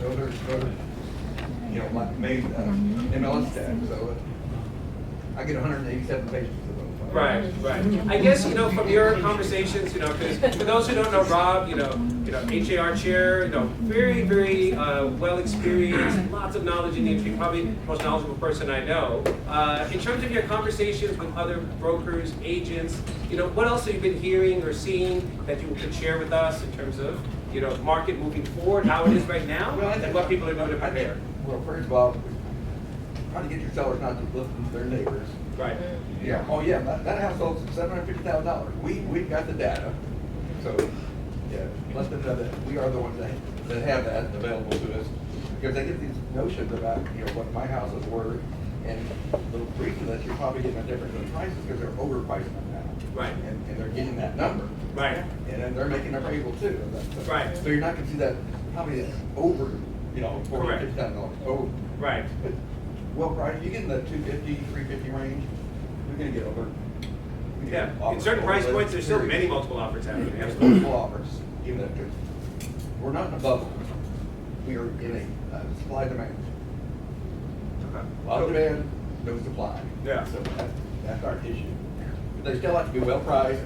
those are my main MLS tab, so I get 187 pages of those.
Right. I guess, from your conversations, because for those who don't know Rob, HAR chair, very well experienced, lots of knowledge in the industry, probably the most knowledgeable person I know. In terms of your conversations with other brokers, agents, what else have you been hearing or seeing that you could share with us in terms of, market moving forward, how it is right now, and what people are doing to prepare?
Well, first of all, try to get your sellers not to listen to their neighbors.
Right.
Yeah. Oh yeah, that house sold for $750,000. We've got the data. So Yeah, let them know that we are the ones that have that available to us. Because they get these notions about, what my house is worth. And the reason that you're probably getting a difference in prices because they're overpricing them now.
Right.
And they're getting that number.
Right.
And then they're making their able too. So,
Right.
So you're not gonna see that probably over, $40,000, $50,000 over.
Right.
But well, price, you get in the 250, 350 range, you're gonna get over.
Yeah, in certain price points, there's still many multiple offers happening.
There's
Absolutely.
multiple offers, even though, because we're not in a bubble. We are in a supply demand. A lot of demand, no supply.
Yeah.
So that's our issue. But they still have to be well priced.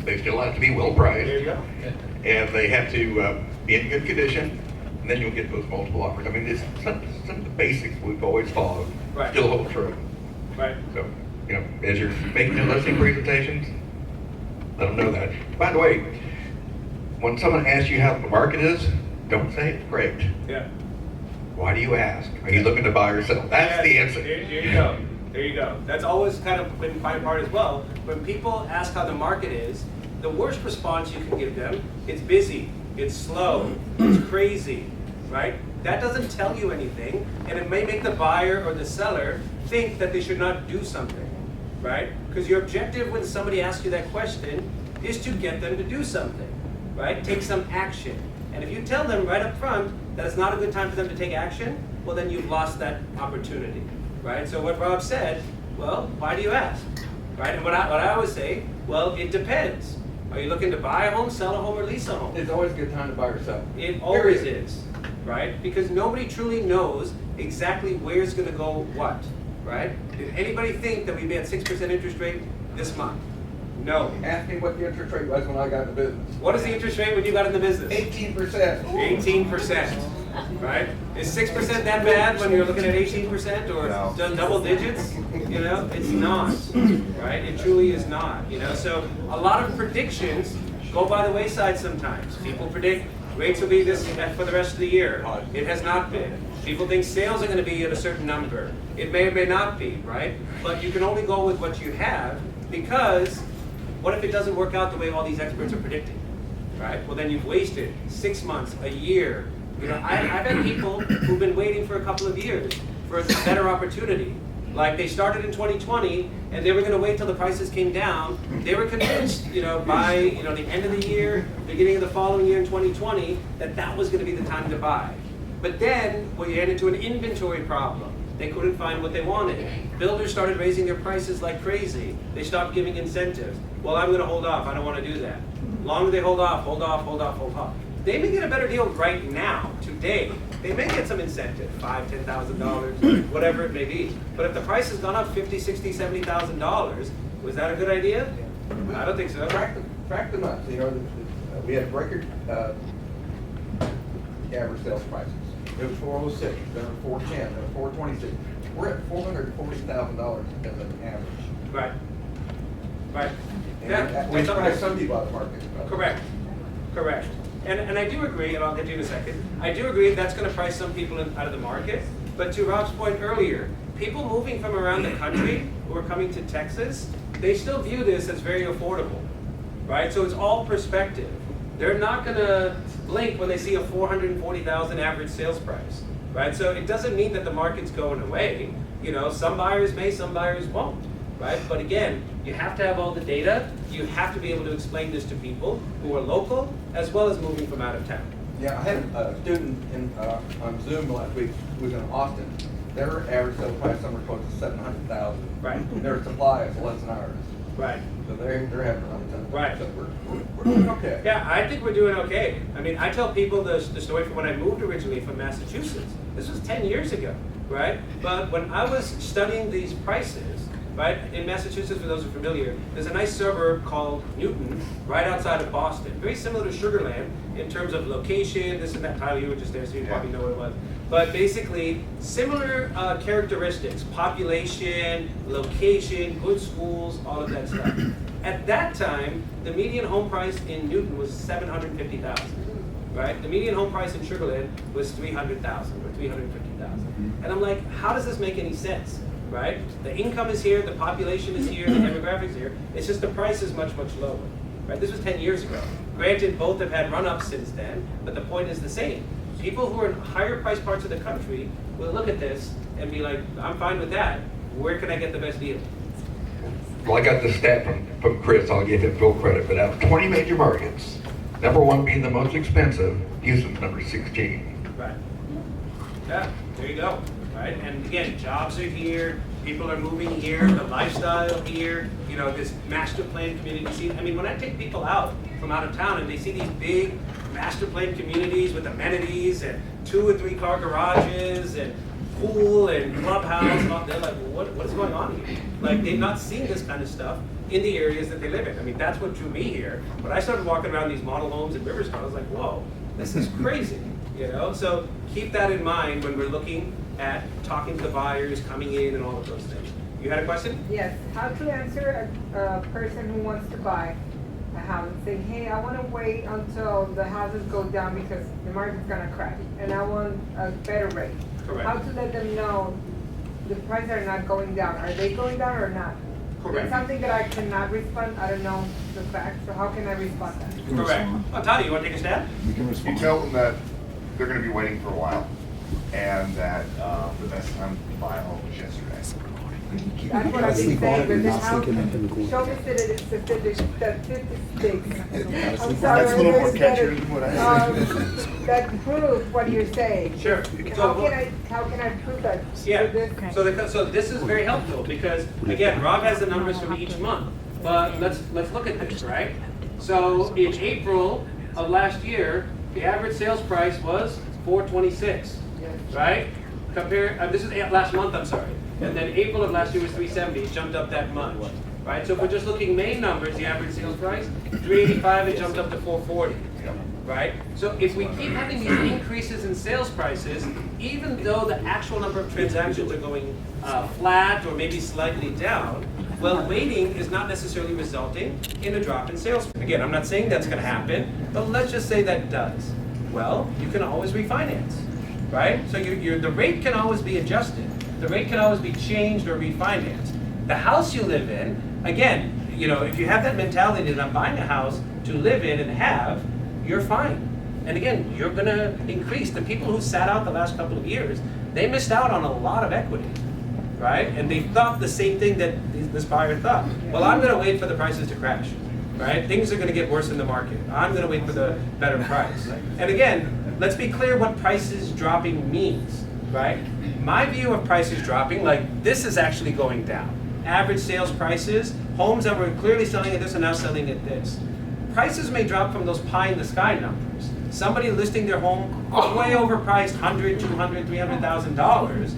They still have to be well priced.
There you go.
And they have to be in good condition, and then you'll get those multiple offers. I mean, it's some of the basics we've always followed still hold true.
Right.
So, as you're making your listing presentations, let them know that. By the way, when someone asks you how the market is, don't say it's great.
Yeah.
Why do you ask? Are you looking to buy or sell? That's the answer.
There you go. There you go. That's always kind of been my part as well. When people ask how the market is, the worst response you can give them, it's busy, it's slow, it's crazy, right? That doesn't tell you anything, and it may make the buyer or the seller think that they should not do something, right? Because your objective when somebody asks you that question is to get them to do something, right? Take some action. And if you tell them right up front that it's not a good time for them to take action, well then you've lost that opportunity, right? So what Rob said, well, why do you ask, right? And what I always say, well, it depends. Are you looking to buy a home, sell a home, or lease a home?
It's always a good time to buy or sell.
It always is, right? Because nobody truly knows exactly where it's going to go what, right? Did anybody think that we'd be at 6% interest rate this month? No.
Ask me what the interest rate was when I got in the business.
What is the interest rate when you got in the business?
18%.
18%, right? Is 6% that bad when you're looking at 18% or double digits? It's not, right? It truly is not, So a lot of predictions go by the wayside sometimes. People predict rates will be this for the rest of the year. It has not been. People think sales are going to be at a certain number. It may or may not be, right? But you can only go with what you have because what if it doesn't work out the way all these experts are predicting, right? Well, then you've wasted 6 months, a year. I've had people who've been waiting for a couple of years for a better opportunity. Like they started in 2020 and they were going to wait till the prices came down. They were convinced, by the end of the year, beginning of the following year in 2020, that was going to be the time to buy. But then, you ran into an inventory problem. They couldn't find what they wanted. Builders started raising their prices like crazy. They stopped giving incentives. Well, I'm going to hold off. I don't want to do that. Longer they hold off. They may get a better deal right now, today. They may get some incentive, $5,000, $10,000, whatever it may be. But if the price has gone up $50,000, $60,000, $70,000, was that a good idea? I don't think so.
Track them up. We had record average sales prices. It was 406, then it was 410, then it was 426. We're at $440,000 as an average.
Right. Right.
And we price some people out of the market.
Correct. And I do agree, and I'll get to you in a second, I do agree that's going to price some people out of the market. But to Rob's point earlier, people moving from around the country who are coming to Texas, they still view this as very affordable, right? So it's all perspective. They're not going to blink when they see a $440,000 average sales price, right? So it doesn't mean that the market's going away. Some buyers may, some buyers won't, right? But again, you have to have all the data. You have to be able to explain this to people who are local as well as moving from out of town.
Yeah, I had a student on Zoom last week who was in Austin. Their average sale price somewhere close to $700,000.
Right.
Their supply is less than ours.
Right.
So they're having a hard time.
Right.
So we're doing okay.
Yeah, I think we're doing okay. I mean, I tell people the story from when I moved originally from Massachusetts. This was 10 years ago, right? But when I was studying these prices, right, in Massachusetts, for those who are familiar, there's a nice suburb called Newton, right outside of Boston. Very similar to Sugar Land in terms of location, this and that. Tyler, you were just there, so you probably know what it was. But basically, similar characteristics, population, location, good schools, all of that stuff. At that time, the median home price in Newton was $750,000, right? The median home price in Sugar Land was $300,000 or $350,000. And I'm like, how does this make any sense? right? The income is here, the population is here, the demographics here. It's just the price is much, much lower, right? This was 10 years ago. Granted, both have had run-ups since then, but the point is the same. People who are in higher priced parts of the country will look at this and be like, I'm fine with that. Where can I get the best deal?
Well, I got the stat from Chris, I'll give him full credit, but out of 20 major markets, number 1 being the most expensive, Houston's number 16.
Right. Yeah, there you go. Right? And again, jobs are here, people are moving here, the lifestyle here, you know, this master plan community scene. I mean, when I take people out from out of town and they see these big master plan communities with amenities and 2 or 3 car garages and pool and clubhouse and all, they're like, well, what is going on here? Like, they've not seen this kind of stuff in the areas that they live in. I mean, that's what drew me here. When I started walking around these model homes in Riverside, I was like, whoa, this is crazy, you know? So keep that in mind when we're looking at talking to the buyers, coming in, and all of those things. You had a question?
Yes. How to answer a person who wants to buy a house and say, hey, I want to wait until the houses go down because the market's going to crash, and I want a better rate.
Correct.
How to let them know the prices are not going down. Are they going down or not?
Correct.
It's something that I cannot respond. I don't know the facts, so how can I respond to that?
Correct. Oh, Tati, you want to take a stab?
You tell them that they're going to be waiting for a while, and that the best time to buy a home was yesterday.
That's what I've been saying, but then how, show me statistics. I'm sorry,
That's a little more
there's
catchier
that,
than what I
that proves what you're saying.
Sure.
How can I prove that?
Yeah,
With this?
so this is very helpful because, again, Rob has the numbers from each month. But let's look at this, right? So in April of last year, the average sales price was $426, right? This is last month, I'm sorry. And then April of last year was $370, it jumped up that much, right? So if we're just looking May numbers, the average sales price, $385, it jumped up to $440, right? So if we keep having these increases in sales prices, even though the actual number of transactions are going flat or maybe slightly down, well, waiting is not necessarily resulting in a drop in sales. Again, I'm not saying that's going to happen, but let's just say that does. Well, you can always refinance, right? So the rate can always be adjusted. The rate can always be changed or refinanced. The house you live in, again, you know, if you have that mentality that I'm buying a house to live in and have, you're fine. And again, you're going to increase. The people who sat out the last couple of years, they missed out on a lot of equity, right? And they thought the same thing that this buyer thought. Well, I'm going to wait for the prices to crash, right? Things are going to get worse in the market. I'm going to wait for the better price. And again, let's be clear what prices dropping means, right? My view of prices dropping, like this is actually going down. Average sales prices, homes that were clearly selling at this are now selling at this. Prices may drop from those pie in the sky numbers. Somebody listing their home way overpriced, $100,000, $200,000, $300,000,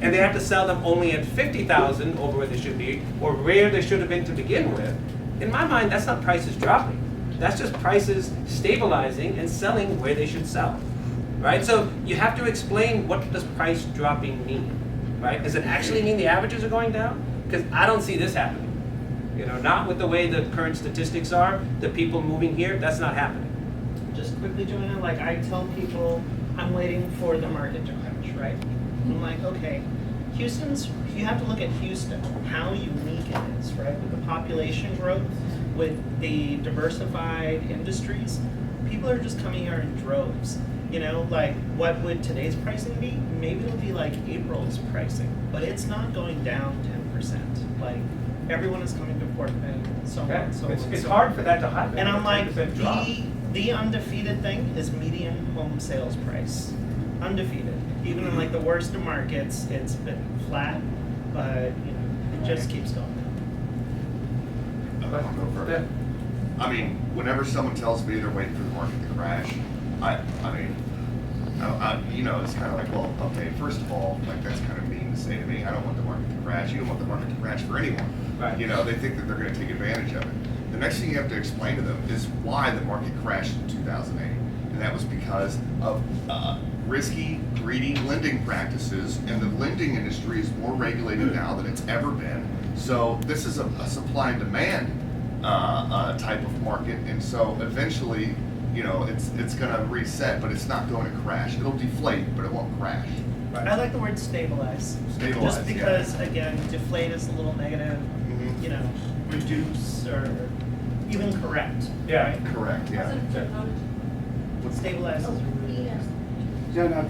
and they have to sell them only at $50,000 over where they should be, or where they should have been to begin with. In my mind, that's not prices dropping. That's just prices stabilizing and selling where they should sell. Right? So you have to explain what does price dropping mean, right? Does it actually mean the averages are going down? Because I don't see this happening. You know, not with the way the current statistics are, the people moving here, that's not happening.
Just quickly, Joanna, like I tell people, I'm waiting for the market to crash, right? I'm like, okay, you have to look at Houston, how unique it is, right? With the population growth, with the diversified industries, people are just coming here in droves. You know, like what would today's pricing be? Maybe it'll be like April's pricing, but it's not going down 10%. Like everyone is coming to Port Bay, so on, so on.
It's hard for that to happen.
And I'm like, the undefeated thing is median home sales price. Undefeated. Even in like the worst of markets, it's been flat, but you know, it just keeps going.
I'll go further. I mean, whenever someone tells me they're waiting for the market to crash, I mean, you know, it's kind of like, well, okay, first of all, like that's kind of mean to say to me. I don't want the market to crash. You don't want the market to crash for anyone. Right. You know, they think that they're going to take advantage of it. The next thing you have to explain to them is why the market crashed in 2008, and that was because of risky, greedy lending practices, and the lending industry is more regulated now than it's ever been. So this is a supply and demand type of market, and so eventually, you know, it's going to reset, but it's not going to crash. It'll deflate, but it won't crash.
I like the word stabilize.
Stabilize,
Just because, again, deflate is a little negative, you know, reduce or even correct.
Yeah.
Right?
Correct, yeah.
What stabilize is really
Jen, I'm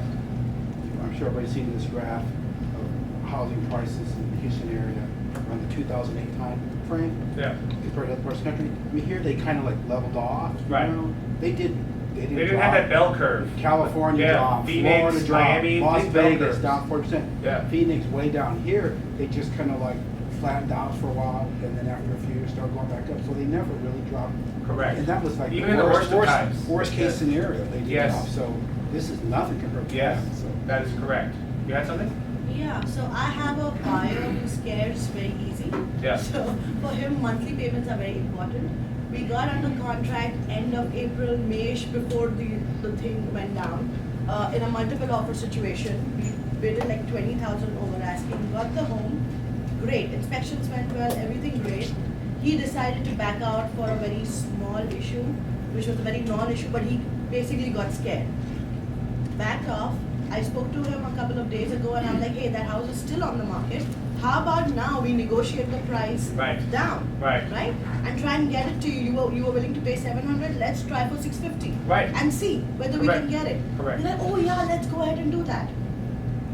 sure everybody's seen this graph of housing prices in the Houston area around the 2008 time frame.
Yeah.
Compared to other parts of the country. I mean, here they kind of like leveled off.
Right.
You know? They didn't
didn't have that bell curve.
California
Yeah,
dropped,
Phoenix,
Florida dropped,
Miami,
Las
big bell
Vegas
curves.
down 40%.
Yeah.
Phoenix way down here. They just kind of like flattened out for a while, and then after a few years started going back up. So they never really dropped.
Correct.
And that was like
Even in the worst of times.
worst case scenario. They did
Yes.
drop. So this is nothing compared to
Yes,
that. So.
that is correct. You had something?
Yeah, so I have a buyer who scares very easy.
Yeah.
So for him, monthly payments are very important. We got under contract end of April, May-ish before the thing went down. In a multiple offer situation, we bid it like 20,000 over asking, got the home, great, inspections went well, everything great. He decided to back out for a very small issue, which was a very non-issue, but he basically got scared. Backed off. I spoke to him a couple of days ago and I'm like, hey, that house is still on the market. How about now we negotiate the price down, right? And try and get it to you. You were willing to pay 700. Let's try for 650, and see whether we can get it.
Correct.
He's like, oh yeah, let's go ahead and do that.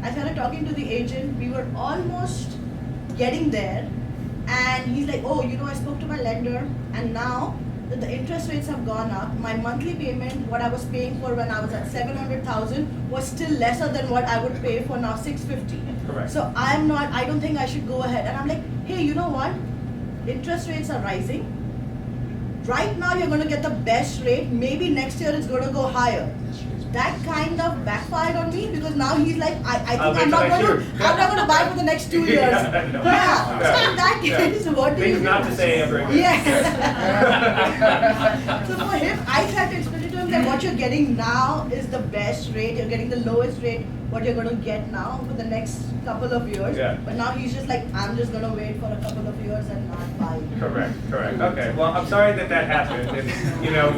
I started talking to the agent. We were almost getting there, and he's like, oh, you know, I spoke to my lender, and now that the interest rates have gone up, my monthly payment, what I was paying for when I was at 700,000, was still lesser than what I would pay for now 650.
Correct.
So I don't think I should go ahead. And I'm like, hey, you know what? Interest rates are rising. Right now you're going to get the best rate. Maybe next year it's going to go higher. That kind of backfired on me because now he's like, I think I'm not going to buy for the next 2 years. So that is what do you
Things not to say ever again.
Yes. So for him, I tried to explain it to him that what you're getting now is the best rate. You're getting the lowest rate, what you're going to get now for the next couple of years.
Yeah.
But now he's just like, I'm just going to wait for a couple of years and not buy.
Correct. Okay. Well, I'm sorry that happened, and you know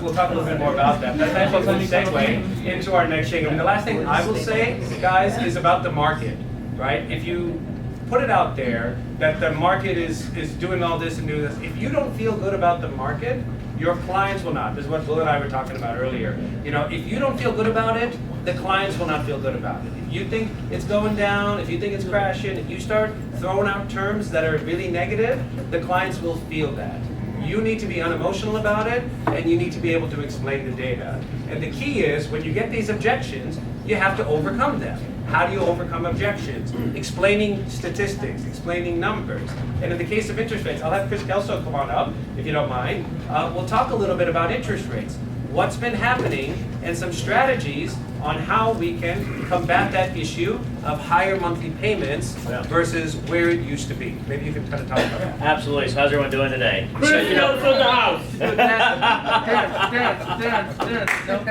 we'll talk a little bit more about that. That's actually a good segue into our next thing. And the last thing I will say, guys, is about the market, right? If you put it out there that the market is doing all this and doing this, if you don't feel good about the market, your clients will not. This is what Bill and I were talking about earlier. You know, if you don't feel good about it, the clients will not feel good about it. If you think it's going down, if you think it's crashing, if you start throwing out terms that are really negative, the clients will feel that. You need to be unemotional about it, and you need to be able to explain the data. And the key is, when you get these objections, you have to overcome them. How do you overcome objections? Explaining statistics, explaining numbers. And in the case of interest rates, I'll have Chris Kelso come on up, if you don't mind. We'll talk a little bit about interest rates. What's been happening, and some strategies on how we can combat that issue of higher monthly payments versus where it used to be. Maybe you can kind of talk about that.
Absolutely. So how's everyone doing today?
Chris Kelso in the house!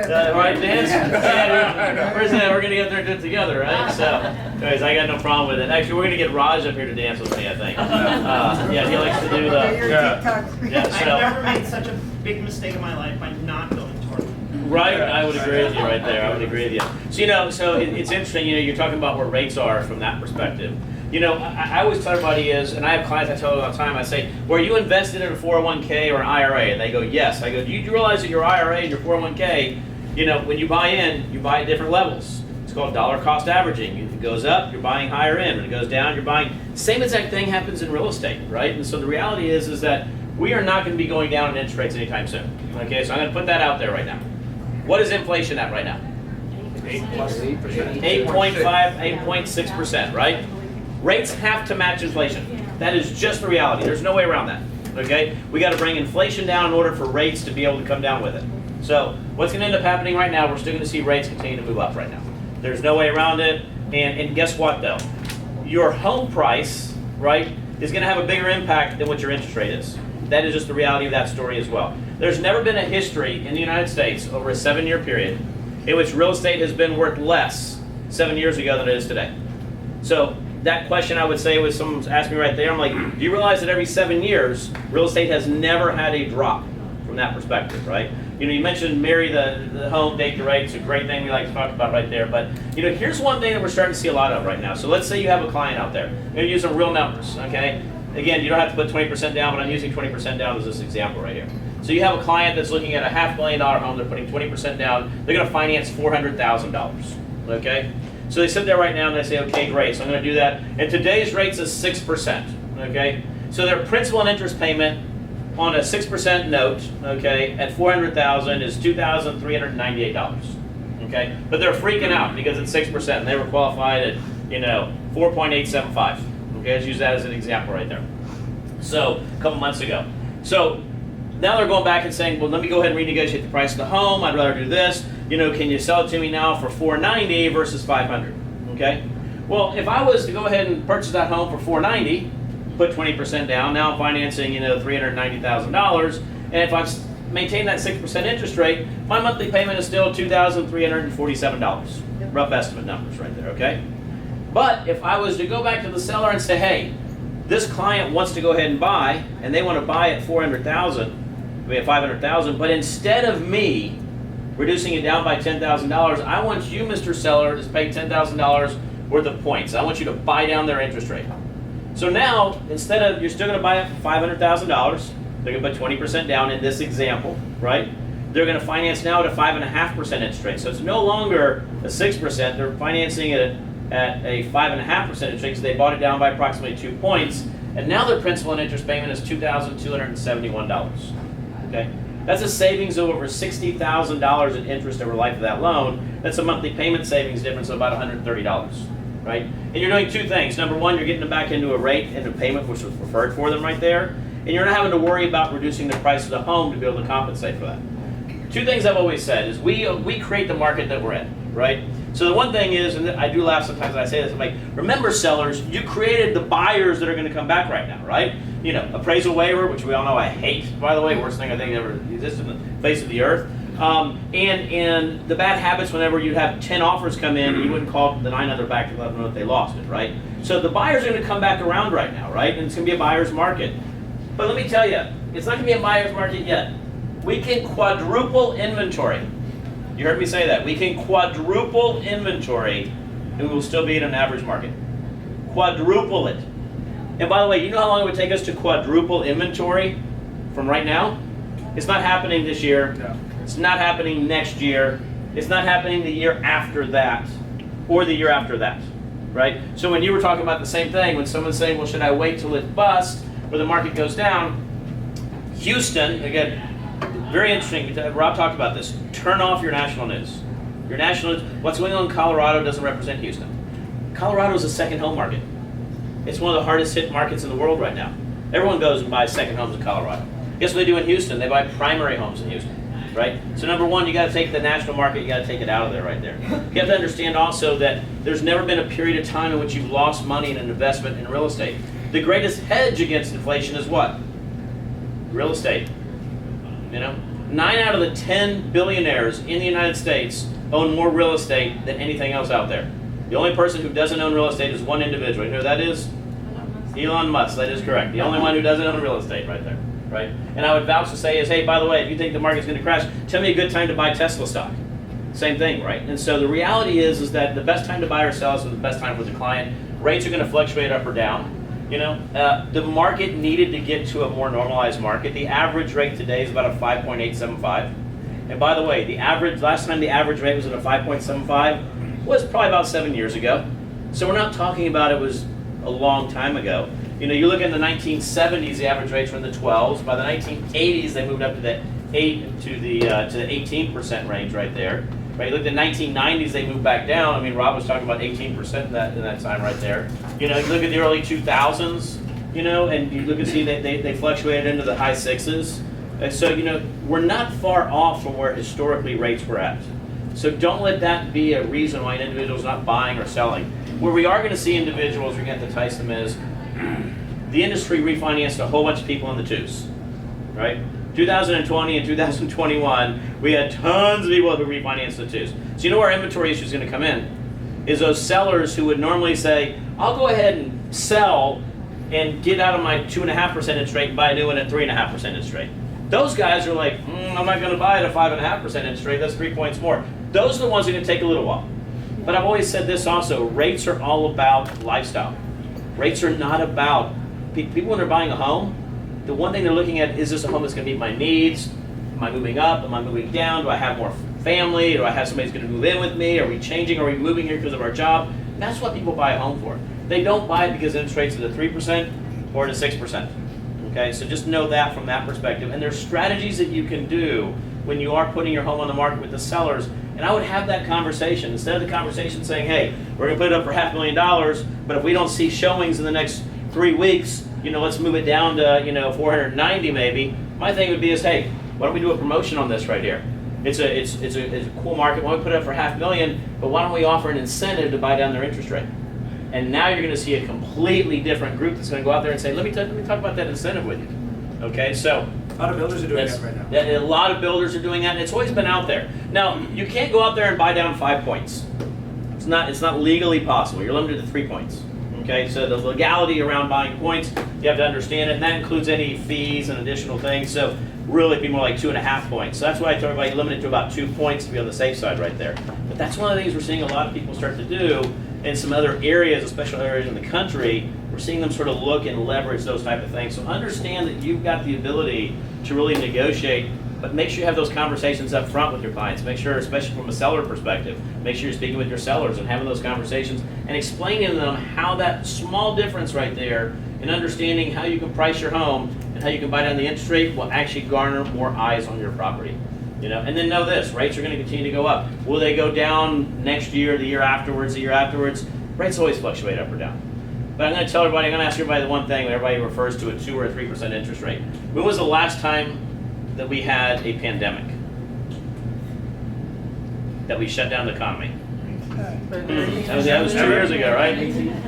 All right, dance? We're going to get there and do it together, right? So, anyways, I got no problem with it. Actually, we're going to get Raj up here to dance with me, I think. Yeah, he likes to do the...
I've never made such a big mistake in my life by not going to work.
Right, I would agree with you right there. I would agree with you. So it's interesting. You know, you're talking about where rates are from that perspective. You know, I always tell everybody is, and I have clients I tell them all the time. I say, "Were you invested in a 401k or an IRA?" And they go, "Yes." I go, "Do you realize that your IRA and your 401k, you know, when you buy in, you buy at different levels? It's called dollar cost averaging. If it goes up, you're buying higher in. When it goes down, you're buying." Same exact thing happens in real estate, right? And so the reality is that we are not going to be going down in interest rates anytime soon. Okay, so I'm going to put that out there right now. What is inflation at right now? 8.5, 8.6%, right? Rates have to match inflation. That is just the reality. There's no way around that. Okay? We got to bring inflation down in order for rates to be able to come down with it. So what's going to end up happening right now, we're still going to see rates continue to move up right now. There's no way around it. And guess what though? Your home price, right, is going to have a bigger impact than what your interest rate is. That is just the reality of that story as well. There's never been a history in the United States over a 7-year period in which real estate has been worth less 7 years ago than it is today. So that question I would say was, someone's asked me right there, I'm like, do you realize that every 7 years, real estate has never had a drop from from that perspective, right? You know, you mentioned marry the home, date the rate. It's a great thing we like to talk about right there. But you know, here's one thing that we're starting to see a lot of right now. So let's say you have a client out there. I'm going to use some real numbers, okay? Again, you don't have to put 20% down, but I'm using 20% down as this example right here. So you have a client that's looking at a $500,000 home. They're putting 20% down. They're going to finance $400,000, okay? So they sit there right now and they say, okay, great, so I'm going to do that. And today's rates is 6%, okay? So their principal and interest payment on a 6% note, okay, at $400,000 is $2,398, okay? But they're freaking out because it's 6% and they were qualified at, you know, 4.875, okay? Let's use that as an example right there. So a couple months ago. So now they're going back and saying, well, let me go ahead and renegotiate the price of the home. I'd rather do this. You know, can you sell it to me now for $490 versus $500? Okay. Well, if I was to go ahead and purchase that home for $490, put 20% down, now I'm financing, you know, $390,000, and if I maintain that 6% interest rate, my monthly payment is still $2,347. Rough estimate numbers right there. Okay. But if I was to go back to the seller and say, hey, this client wants to go ahead and buy, and they want to buy at $400,000. We have $500,000, but instead of me reducing it down by $10,000, I want you, Mr. Seller, to pay $10,000 worth of points. I want you to buy down their interest rate. So now, instead of, you're still going to buy it for $500,000, they're going to put 20% down in this example, right? They're going to finance now at a 5.5% interest rate. So it's no longer a 6%. They're financing it at a 5.5% interest rate because they bought it down by approximately 2 points. And now their principal and interest payment is $2,271. Okay? That's a savings of over $60,000 in interest over the life of that loan. That's a monthly payment savings difference of about $130, right? And you're doing two things. Number one, you're getting them back into a rate and a payment which was preferred for them right there. And you're not having to worry about reducing the price of the home to be able to compensate for that. Two things I've always said is we create the market that we're in, right? So the one thing is, and I do laugh sometimes when I say this, I'm like, remember sellers, you created the buyers that are going to come back right now, right? You know, appraisal waiver, which we all know I hate, by the way, worst thing I think ever existed in the face of the earth. And the bad habits whenever you have 10 offers come in, and you wouldn't call the 9 other back to let them know that they lost it, right? So the buyers are going to come back around right now, right? And it's going to be a buyer's market. But let me tell you, it's not going to be a buyer's market yet. We can quadruple inventory. You heard me say that. We can quadruple inventory and we will still be in an average market. Quadruple it. And by the way, you know how long it would take us to quadruple inventory from right now? It's not happening this year. No. It's not happening next year. It's not happening the year after that or the year after that, right? So when you were talking about the same thing, when someone's saying, well, should I wait till it busts or the market goes down? Houston, again, very interesting. Rob talked about this. Turn off your national news. Your national news. What's going on in Colorado doesn't represent Houston. Colorado is a second home market. It's one of the hardest hit markets in the world right now. Everyone goes and buys second homes in Colorado. Guess what they do in Houston? They buy primary homes in Houston, right? So number one, you got to take the national market. You got to take it out of there right there. You have to understand also that there's never been a period of time in which you've lost money in an investment in real estate. The greatest hedge against inflation is what? Real estate. You know, 9 out of the 10 billionaires in the United States own more real estate than anything else out there. The only person who doesn't own real estate is one individual. You know who that is? Elon Musk. That is correct. The only one who doesn't own real estate right there, right? And I would vouch to say is, hey, by the way, if you think the market's going to crash, tell me a good time to buy Tesla stock. Same thing, right? And so the reality is that the best time to buy or sell is the best time for the client. Rates are going to fluctuate up or down. You know, the market needed to get to a more normalized market. The average rate today is about a 5.875. And by the way, last time the average rate was at a 5.75 was probably about 7 years ago. So we're not talking about it was a long time ago. You know, you look in the 1970s, the average rates were in the 12s. By the 1980s, they moved up to the 18% range right there. Right, you look at the 1990s, they moved back down. I mean, Rob was talking about 18% in that time right there. You know, you look at the early 2000s, you know, and you look and see that they fluctuated into the high 6s. And so, you know, we're not far off from where historically rates were at. So don't let that be a reason why an individual's not buying or selling. Where we are going to see individuals, we're going to entice them is, the industry refinanced a whole bunch of people in the twos, right? 2020 and 2021, we had tons of people who refinanced the twos. So you know where our inventory issue is going to come in? Is those sellers who would normally say, I'll go ahead and sell and get out of my 2.5% interest rate and buy a new one at 3.5% interest rate. Those guys are like, I'm not gonna buy at a 5.5% interest rate, that's 3 points more. Those are the ones that are gonna take a little while. But I've always said this also, rates are all about lifestyle. Rates are not about, people when they're buying a home, the one thing they're looking at, is this a home that's gonna meet my needs? Am I moving up? Am I moving down? Do I have more family? Do I have somebody who's gonna move in with me? Are we changing? Are we moving here because of our job? That's what people buy a home for. They don't buy it because interest rates are at 3% or to 6%. Okay, so just know that from that perspective. And there's strategies that you can do when you are putting your home on the market with the sellers. And I would have that conversation. Instead of the conversation saying, hey, we're gonna put it up for $500,000, but if we don't see showings in the next 3 weeks, let's move it down to 490 maybe. My thing would be is, hey, why don't we do a promotion on this right here? It's a cool market. Why don't we put it up for $500,000, but why don't we offer an incentive to buy down their interest rate? And now you're going to see a completely different group that's going to go out there and say, let me talk about that incentive with you. Okay, so
a lot of builders are doing that right now.
A lot of builders are doing that, and it's always been out there. Now, you can't go out there and buy down 5 points. It's not legally possible. You're limited to 3 points. Okay, so the legality around buying points, you have to understand it, and that includes any fees and additional things. So really be more like 2.5 points. So that's why I told everybody limit it to about 2 points to be on the safe side right there. But that's one of the things we're seeing a lot of people start to do in some other areas, especially areas in the country. We're seeing them sort of look and leverage those type of things. So understand that you've got the ability to really negotiate, but make sure you have those conversations up front with your clients. Make sure, especially from a seller perspective, make sure you're speaking with your sellers and having those conversations and explaining to them how that small difference right there in understanding how you can price your home and how you can buy down the interest rate will actually garner more eyes on your property. And then know this, rates are going to continue to go up. Will they go down next year, the year afterwards, the year afterwards? Rates always fluctuate up or down. But I'm going to tell everybody, I'm going to ask everybody the one thing when everybody refers to a 2 or a 3% interest rate. When was the last time that we had a pandemic? That we shut down the economy? That was 2 years ago, right?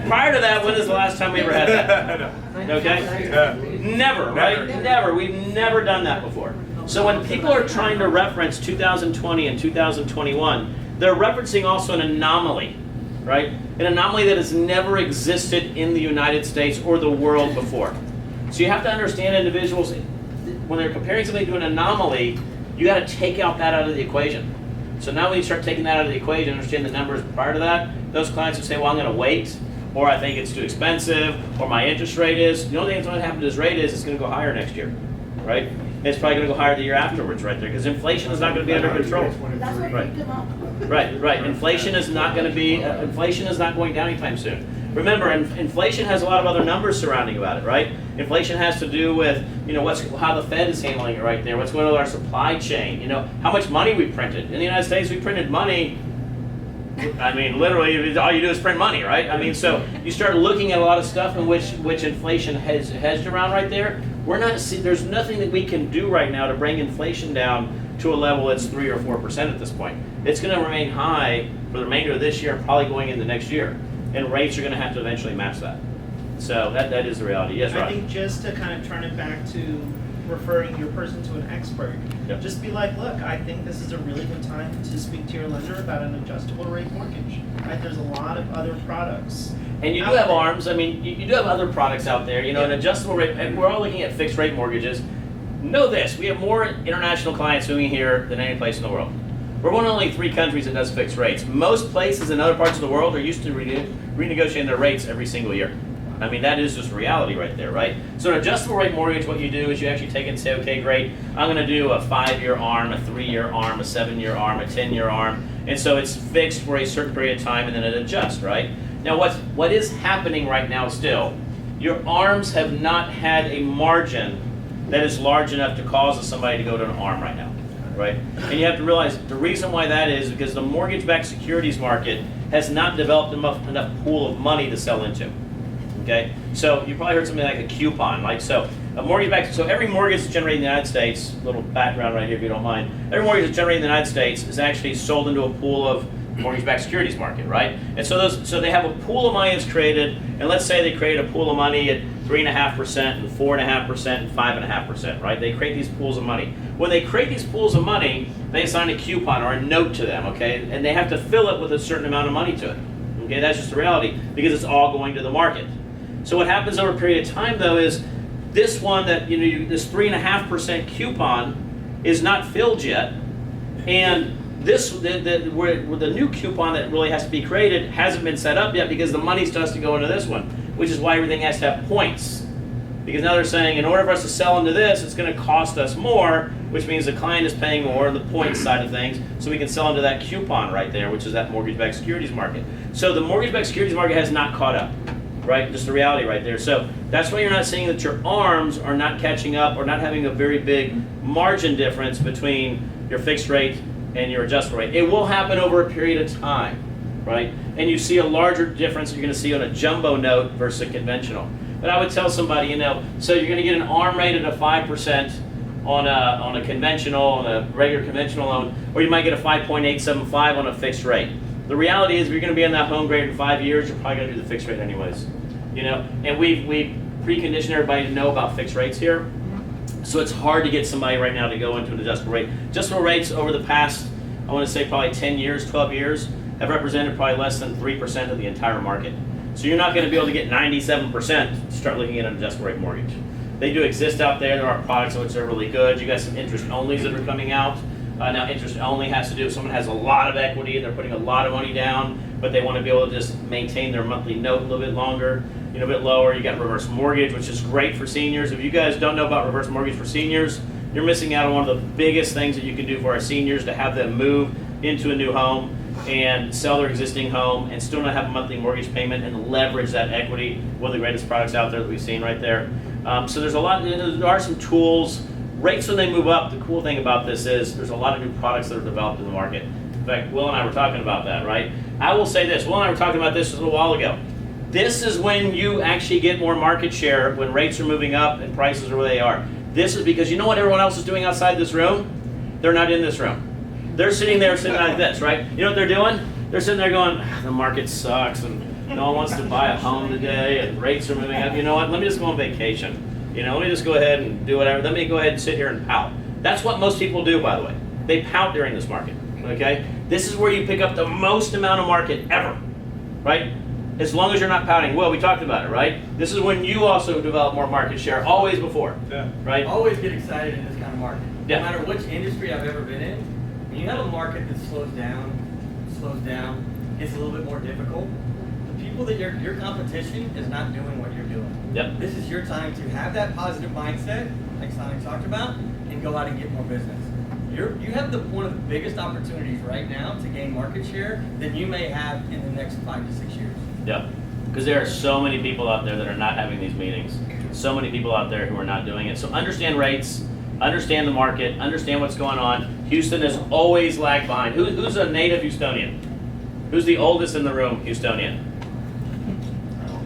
Prior to that, when is the last time we ever had that? Okay? Never, right? Never. We've never done that before. So when people are trying to reference 2020 and 2021, they're referencing also an anomaly, right? An anomaly that has never existed in the United States or the world before. So you have to understand individuals, when they're comparing something to an anomaly, you got to take out the equation. So now when you start taking that out of the equation, understand the numbers prior to that, those clients will say, well, I'm going to wait, or I think it's too expensive, or my interest rate is. The only thing that's going to happen to his rate is it's going to go higher next year, right? It's probably going to go higher the year afterwards, right there, because inflation is not going to be under control.
That's what
Right.
picked him up.
Right. Inflation is not going to be. Inflation is not going down anytime soon. Remember, inflation has a lot of other numbers surrounding about it, right? Inflation has to do with how the Fed is handling it right there. What's going on with our supply chain? How much money we printed. In the United States, we printed money. I mean, literally, all you do is print money, right? I mean, so you start looking at a lot of stuff in which inflation has hedged around right there. There's nothing that we can do right now to bring inflation down to a level that's 3 or 4% at this point. It's going to remain high for the remainder of this year and probably going into next year. And rates are going to have to eventually match that. So that is the reality. Yes,
I
Rod?
think just to kind of turn it back to referring your person to an expert,
Yep.
just be like, look, I think this is a really good time to speak to your lender about an adjustable rate mortgage. Right? There's a lot of other products.
And you do
out
have
there.
ARMs. I mean, you do have other products out there. An adjustable rate. And we're all looking at fixed rate mortgages. Know this: we have more international clients moving here than any place in the world. We're one of only 3 countries that does fixed rates. Most places in other parts of the world are used to renegotiating their rates every single year. I mean, that is just reality right there, right? So an adjustable rate mortgage, what you do is you actually take it and say, okay, great, I'm going to do a 5-year ARM, a 3-year ARM, a 7-year ARM, a 10-year ARM, and so it's fixed for a certain period of time and then it adjusts, right? Now what is happening right now still, your ARMs have not had a margin that is large enough to cause somebody to go to an ARM right now, right? And you have to realize the reason why that is because the mortgage-backed securities market has not developed enough pool of money to sell into. Okay, so you probably heard something like a coupon, like so. A mortgage-backed, so every mortgage that's generated in the United States, little background right here if you don't mind. Every mortgage that's generated in the United States is actually sold into a pool of mortgage-backed securities market, right? And so they have a pool of money that's created, and let's say they create a pool of money at 3.5% and 4.5% and 5.5%, right? They create these pools of money. When they create these pools of money, they assign a coupon or a note to them, okay? And they have to fill it with a certain amount of money to it. Okay, that's just the reality because it's all going to the market. So what happens over a period of time though is This one that, this 3.5% coupon is not filled yet. And this, the new coupon that really has to be created hasn't been set up yet because the money still has to go into this one, which is why everything has to have points. Because now they're saying in order for us to sell into this, it's going to cost us more, which means the client is paying more on the points side of things, so we can sell into that coupon right there, which is that mortgage-backed securities market. So the mortgage-backed securities market has not caught up, right? Just the reality right there. So that's why you're not seeing that your ARMs are not catching up or not having a very big margin difference between your fixed rate and your adjustable rate. It will happen over a period of time, right? And you see a larger difference you're going to see on a jumbo note versus a conventional. But I would tell somebody, so you're going to get an ARM rate at a 5% on a conventional, on a regular conventional loan, or you might get a 5.875 on a fixed rate. The reality is, if you're going to be in that home grade in 5 years, you're probably going to do the fixed rate anyways. And we've preconditioned everybody to know about fixed rates here. So it's hard to get somebody right now to go into an adjustable rate. Adjustable rates over the past, I want to say probably 10 years, 12 years, have represented probably less than 3% of the entire market. So you're not going to be able to get 97% to start looking at an adjustable rate mortgage. They do exist out there. There are products which are really good. You got some interest onlys that are coming out. Now interest only has to do with someone has a lot of equity and they're putting a lot of money down, but they want to be able to just maintain their monthly note a little bit longer, a bit lower. You got reverse mortgage, which is great for seniors. If you guys don't know about reverse mortgage for seniors, you're missing out on one of the biggest things that you can do for our seniors, to have them move into a new home and sell their existing home and still not have a monthly mortgage payment and leverage that equity. One of the greatest products out there that we've seen right there. So there's a lot, there are some tools. Rates when they move up, the cool thing about this is there's a lot of new products that are developed in the market. In fact, Will and I were talking about that, right? I will say this, Will and I were talking about this a little while ago. This is when you actually get more market share, when rates are moving up and prices are where they are. This is because you know what everyone else is doing outside this room? They're not in this room. They're sitting there sitting like this, right? You know what they're doing? They're sitting there going, the market sucks and no one wants to buy a home today and rates are moving up. You know what? Let me just go on vacation. Let me just go ahead and do whatever. Let me go ahead and sit here and pout. That's what most people do, by the way. They pout during this market, okay? This is where you pick up the most amount of market ever, right? As long as you're not pouting. Well, we talked about it, right? This is when you also develop more market share, always before, right?
Always get excited in this kind of market.
Yeah.
No matter which industry I've ever been in, when you have a market that slows down, it's a little bit more difficult. The people that your competition is not doing what you're doing.
Yep.
This is your time to have that positive mindset, like Sonic talked about, and go out and get more business. You have one of the biggest opportunities right now to gain market share than you may have in the next 5 to 6 years.
Yeah, because there are so many people out there that are not having these meetings. So many people out there who are not doing it. So understand rates, understand the market, understand what's going on. Houston has always lagged behind. Who's a native Houstonian? Who's the oldest in the room Houstonian?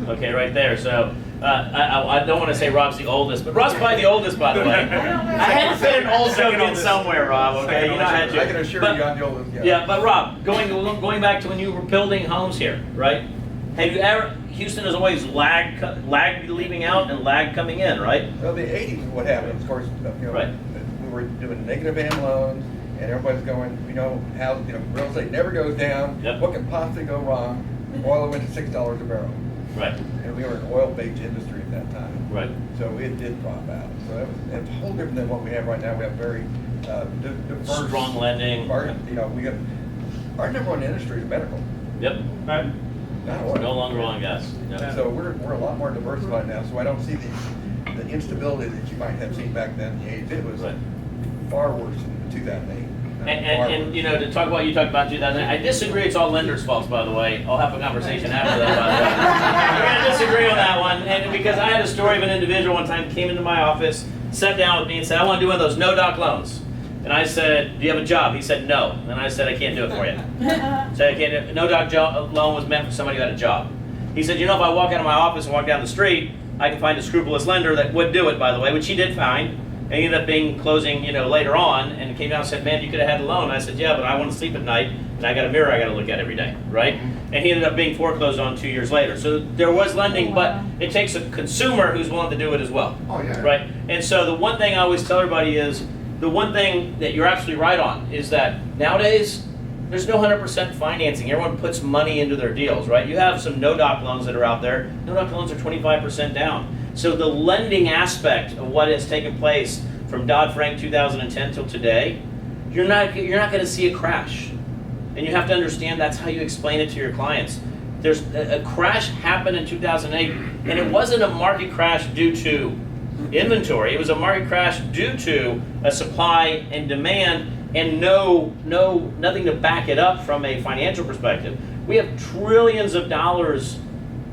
Okay, right there. So I don't want to say Rob's the oldest, but Rob's probably the oldest, by the way. I had to fit an old joke in somewhere, Rob. Okay, I had to.
I can assure you, I'm the oldest guy.
Yeah, but Rob, going back to when you were building homes here, right? Have you ever? Houston has always lagged leaving out and lagged coming in, right?
Well, the 80s is what happened. Of course,
right.
We were doing negative AM loans, and everybody's going, how real estate never goes down.
Yep.
What can possibly go wrong? Oil went to $6 a barrel.
Right.
And we were an oil-based industry at that time.
Right.
So it did drop out. So it's a whole different than what we have right now. We have very diverse,
strong lending.
We have our number one industry is medical.
Yep.
Right.
No longer oil and gas. Yep.
So we're a lot more diversified now. So I don't see the instability that you might have seen back then in the 80s. It was far worse in 2008.
And to talk about, you talked about 2008, I disagree it's all lenders' faults, by the way. I'll have a conversation after that, by the way. We're going to disagree on that one. And because I had a story of an individual one time came into my office, sat down with me and said, I want to do one of those no-doc loans. And I said, do you have a job? He said, no. And I said, I can't do it for you. So I can't do it. No-doc loan was meant for somebody who had a job. He said, if I walk out of my office and walk down the street, I can find a scrupulous lender that would do it, by the way, which he did find. And he ended up being closing, later on, and came down and said, man, you could have had a loan. I said, yeah, but I want to sleep at night, and I got a mirror I got to look at every day, right? And he ended up being foreclosed on 2 years later. So there was lending, but it takes a consumer who's willing to do it as well.
Oh, yeah.
Right? And so the one thing I always tell everybody is, the one thing that you're absolutely right on is that nowadays, there's no 100% financing. Everyone puts money into their deals, right? You have some no-doc loans that are out there. No-doc loans are 25% down. So the lending aspect of what has taken place from Dodd-Frank 2010 till today, you're not going to see a crash. And you have to understand that's how you explain it to your clients. There's a crash happened in 2008, and it wasn't a market crash due to inventory. It was a market crash due to a supply and demand, and nothing to back it up from a financial perspective. We have trillions of dollars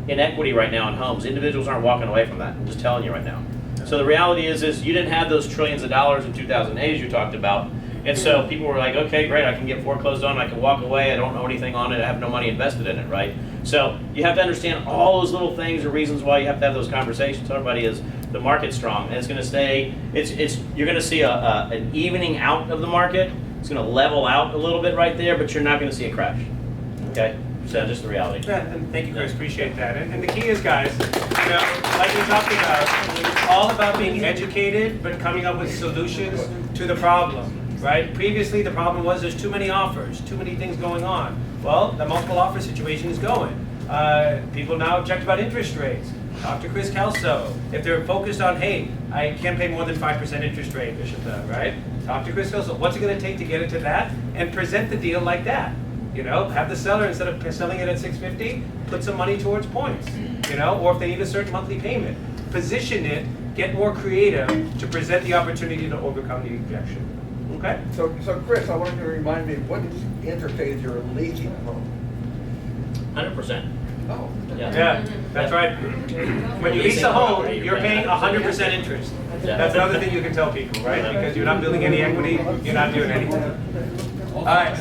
in equity right now in homes. Individuals aren't walking away from that. I'm just telling you right now. So the reality is you didn't have those trillions of dollars in 2008 as you talked about. And so people were like, okay, great, I can get foreclosed on, I can walk away, I don't owe anything on it, I have no money invested in it, right? So you have to understand all those little things are reasons why you have to have those conversations. Everybody is the market's strong, and it's going to stay. You're going to see an evening out of the market. It's going to level out a little bit right there, but you're not going to see a crash. Okay, so just the reality.
Yeah, and thank you, Chris. Appreciate that. And the key is, guys, like we talked about, it's all about being educated, but coming up with solutions to the problem. Right? Previously, the problem was there's too many offers, too many things going on. Well, the multiple offer situation is going. People now object about interest rates. Talk to Chris Kelso. If they're focused on, hey, I can't pay more than 5% interest rate, right? Talk to Chris Kelso. What's it going to take to get it to that? And present the deal like that. Have the seller, instead of selling it at $650, put some money towards points. Or if they need a certain monthly payment, position it, get more creative to present the opportunity to overcome the objection. Okay.
So Chris, I wanted you to remind me, what interface you're leasing a home?
100%.
Oh.
Yeah, that's right. When you lease a home, you're paying 100% interest. That's another thing you can tell people, right? Because you're not building any equity, you're not doing anything. All right.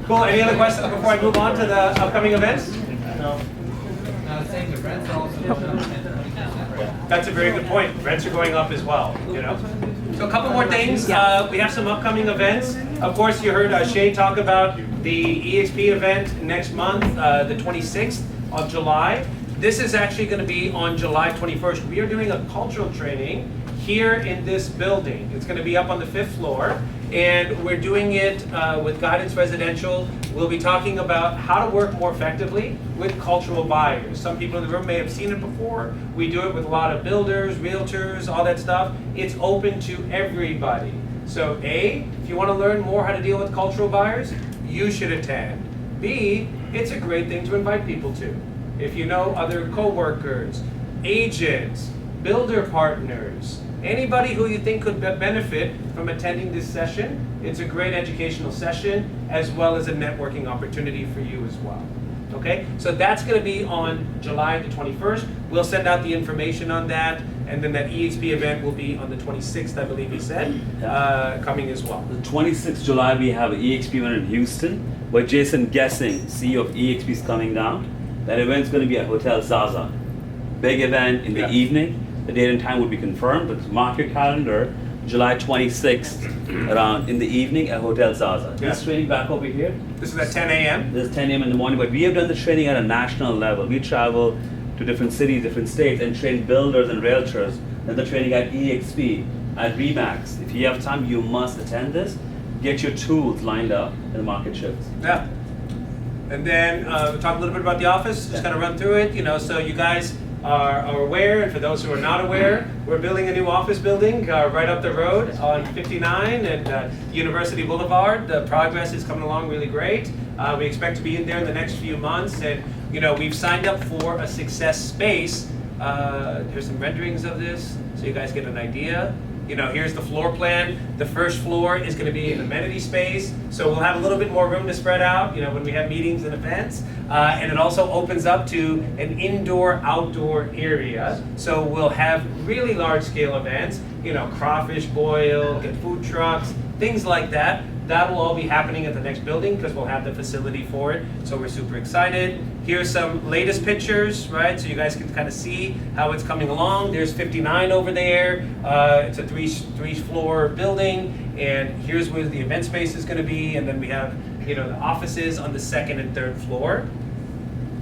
Cool. Any other questions before I move on to the upcoming events? No.
Saying the rents are also.
That's a very good point. Rents are going up as well, So a couple more things. We have some upcoming events. Of course, you heard Shay talk about the EXP event next month, the 26th of July. This is actually going to be on July 21st. We are doing a cultural training here in this building. It's going to be up on the 5th floor, and we're doing it with Guidance Residential. We'll be talking about how to work more effectively with cultural buyers. Some people in the room may have seen it before. We do it with a lot of builders, realtors, all that stuff. It's open to everybody. So A, if you want to learn more how to deal with cultural buyers, you should attend. B, it's a great thing to invite people to. If you know other co-workers, agents, builder partners, anybody who you think could benefit from attending this session, it's a great educational session as well as a networking opportunity for you as well. Okay, so that's going to be on July the 21st. We'll send out the information on that, and then that EXP event will be on the 26th, I believe he said, coming as well.
The 26th July, we have an EXP event in Houston, where Jason Gessing, CEO of EXP, is coming down. That event's going to be at Hotel Zaza. Big event in the evening. The date and time will be confirmed, but mark your calendar, July 26th, around in the evening at Hotel Zaza. This training back over here.
This is at 10 a.m.?
This is 10 a.m. in the morning, but we have done the training at a national level. We travel to different cities, different states, and train builders and realtors. And the training at EXP, at Remax. If you have time, you must attend this. Get your tools lined up, and the market shifts.
Yeah. And then we'll talk a little bit about the office, just kind of run through it, so you guys are aware, and for those who are not aware, we're building a new office building right up the road on 59 and University Boulevard. The progress is coming along really great. We expect to be in there in the next few months, and we've signed up for a success space. Here's some renderings of this, so you guys get an idea. Here's the floor plan. The first floor is going to be an amenity space, so we'll have a little bit more room to spread out, when we have meetings and events. And it also opens up to an indoor-outdoor area, so we'll have really large-scale events, crawfish boil, get food trucks, things like that. That'll all be happening at the next building because we'll have the facility for it, so we're super excited. Here's some latest pictures, right? So you guys can kind of see how it's coming along. There's 59 over there. It's a three-floor building, and here's where the event space is going to be, and then we have, the offices on the 2nd and 3rd floor.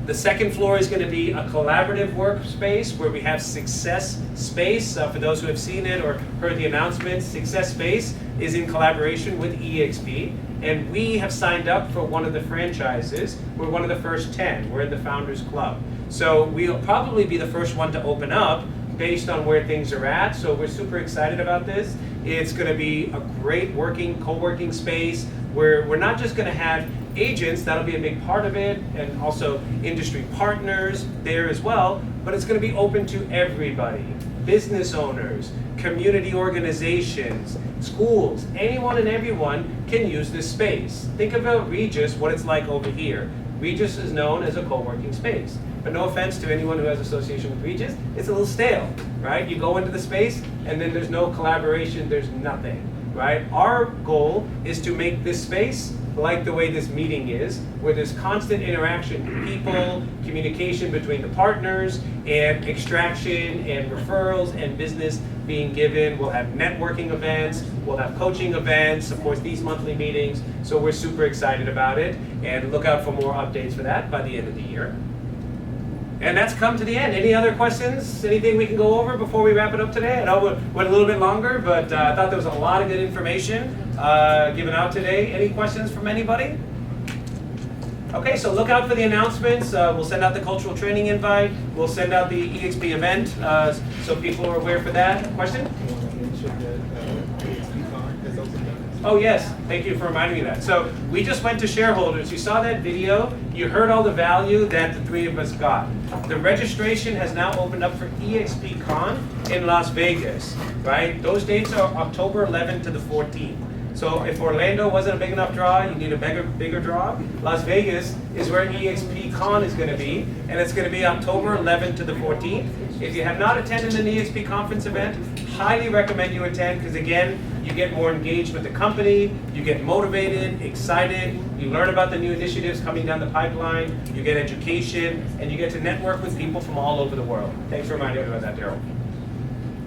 The second floor is going to be a collaborative workspace where we have Success Space. For those who have seen it or heard the announcement, Success Space is in collaboration with EXP, and we have signed up for one of the franchises. We're one of the first 10. We're in the Founders Club. So we'll probably be the first one to open up based on where things are at. So we're super excited about this. It's going to be a great co-working space where we're not just going to have agents, that'll be a big part of it, and also industry partners there as well, but it's going to be open to everybody. Business owners, community organizations, schools, anyone and everyone can use this space. Think about Regis, what it's like over here. Regis is known as a co-working space. But no offense to anyone who has association with Regis, it's a little stale, right? You go into the space and then there's no collaboration, there's nothing, right? Our goal is to make this space like the way this meeting is, where there's constant interaction with people, communication between the partners, and extraction and referrals and business being given. We'll have networking events, we'll have coaching events, of course these monthly meetings, so we're super excited about it, and look out for more updates for that by the end of the year. And that's come to the end. Any other questions? Anything we can go over before we wrap it up today? I know we went a little bit longer, but I thought there was a lot of good information given out today. Any questions from anybody? Okay, so look out for the announcements. We'll send out the cultural training invite. We'll send out the EXP event so people are aware for that. Question? Oh yes, thank you for reminding me of that. So we just went to shareholders. You saw that video. You heard all the value that the three of us got. The registration has now opened up for EXP Con in Las Vegas, right? Those dates are October 11th to the 14th. So if Orlando wasn't a big enough draw, you need a bigger draw. Las Vegas is where EXP Con is going to be, and it's going to be October 11th to the 14th. If you have not attended an EXP conference event, highly recommend you attend, because again, you get more engaged with the company, you get motivated, excited, you learn about the new initiatives coming down the pipeline, you get education, and you get to network with people from all over the world. Thanks for reminding me about that, Daryl.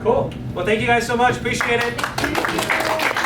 Cool. Well, thank you guys so much. Appreciate it.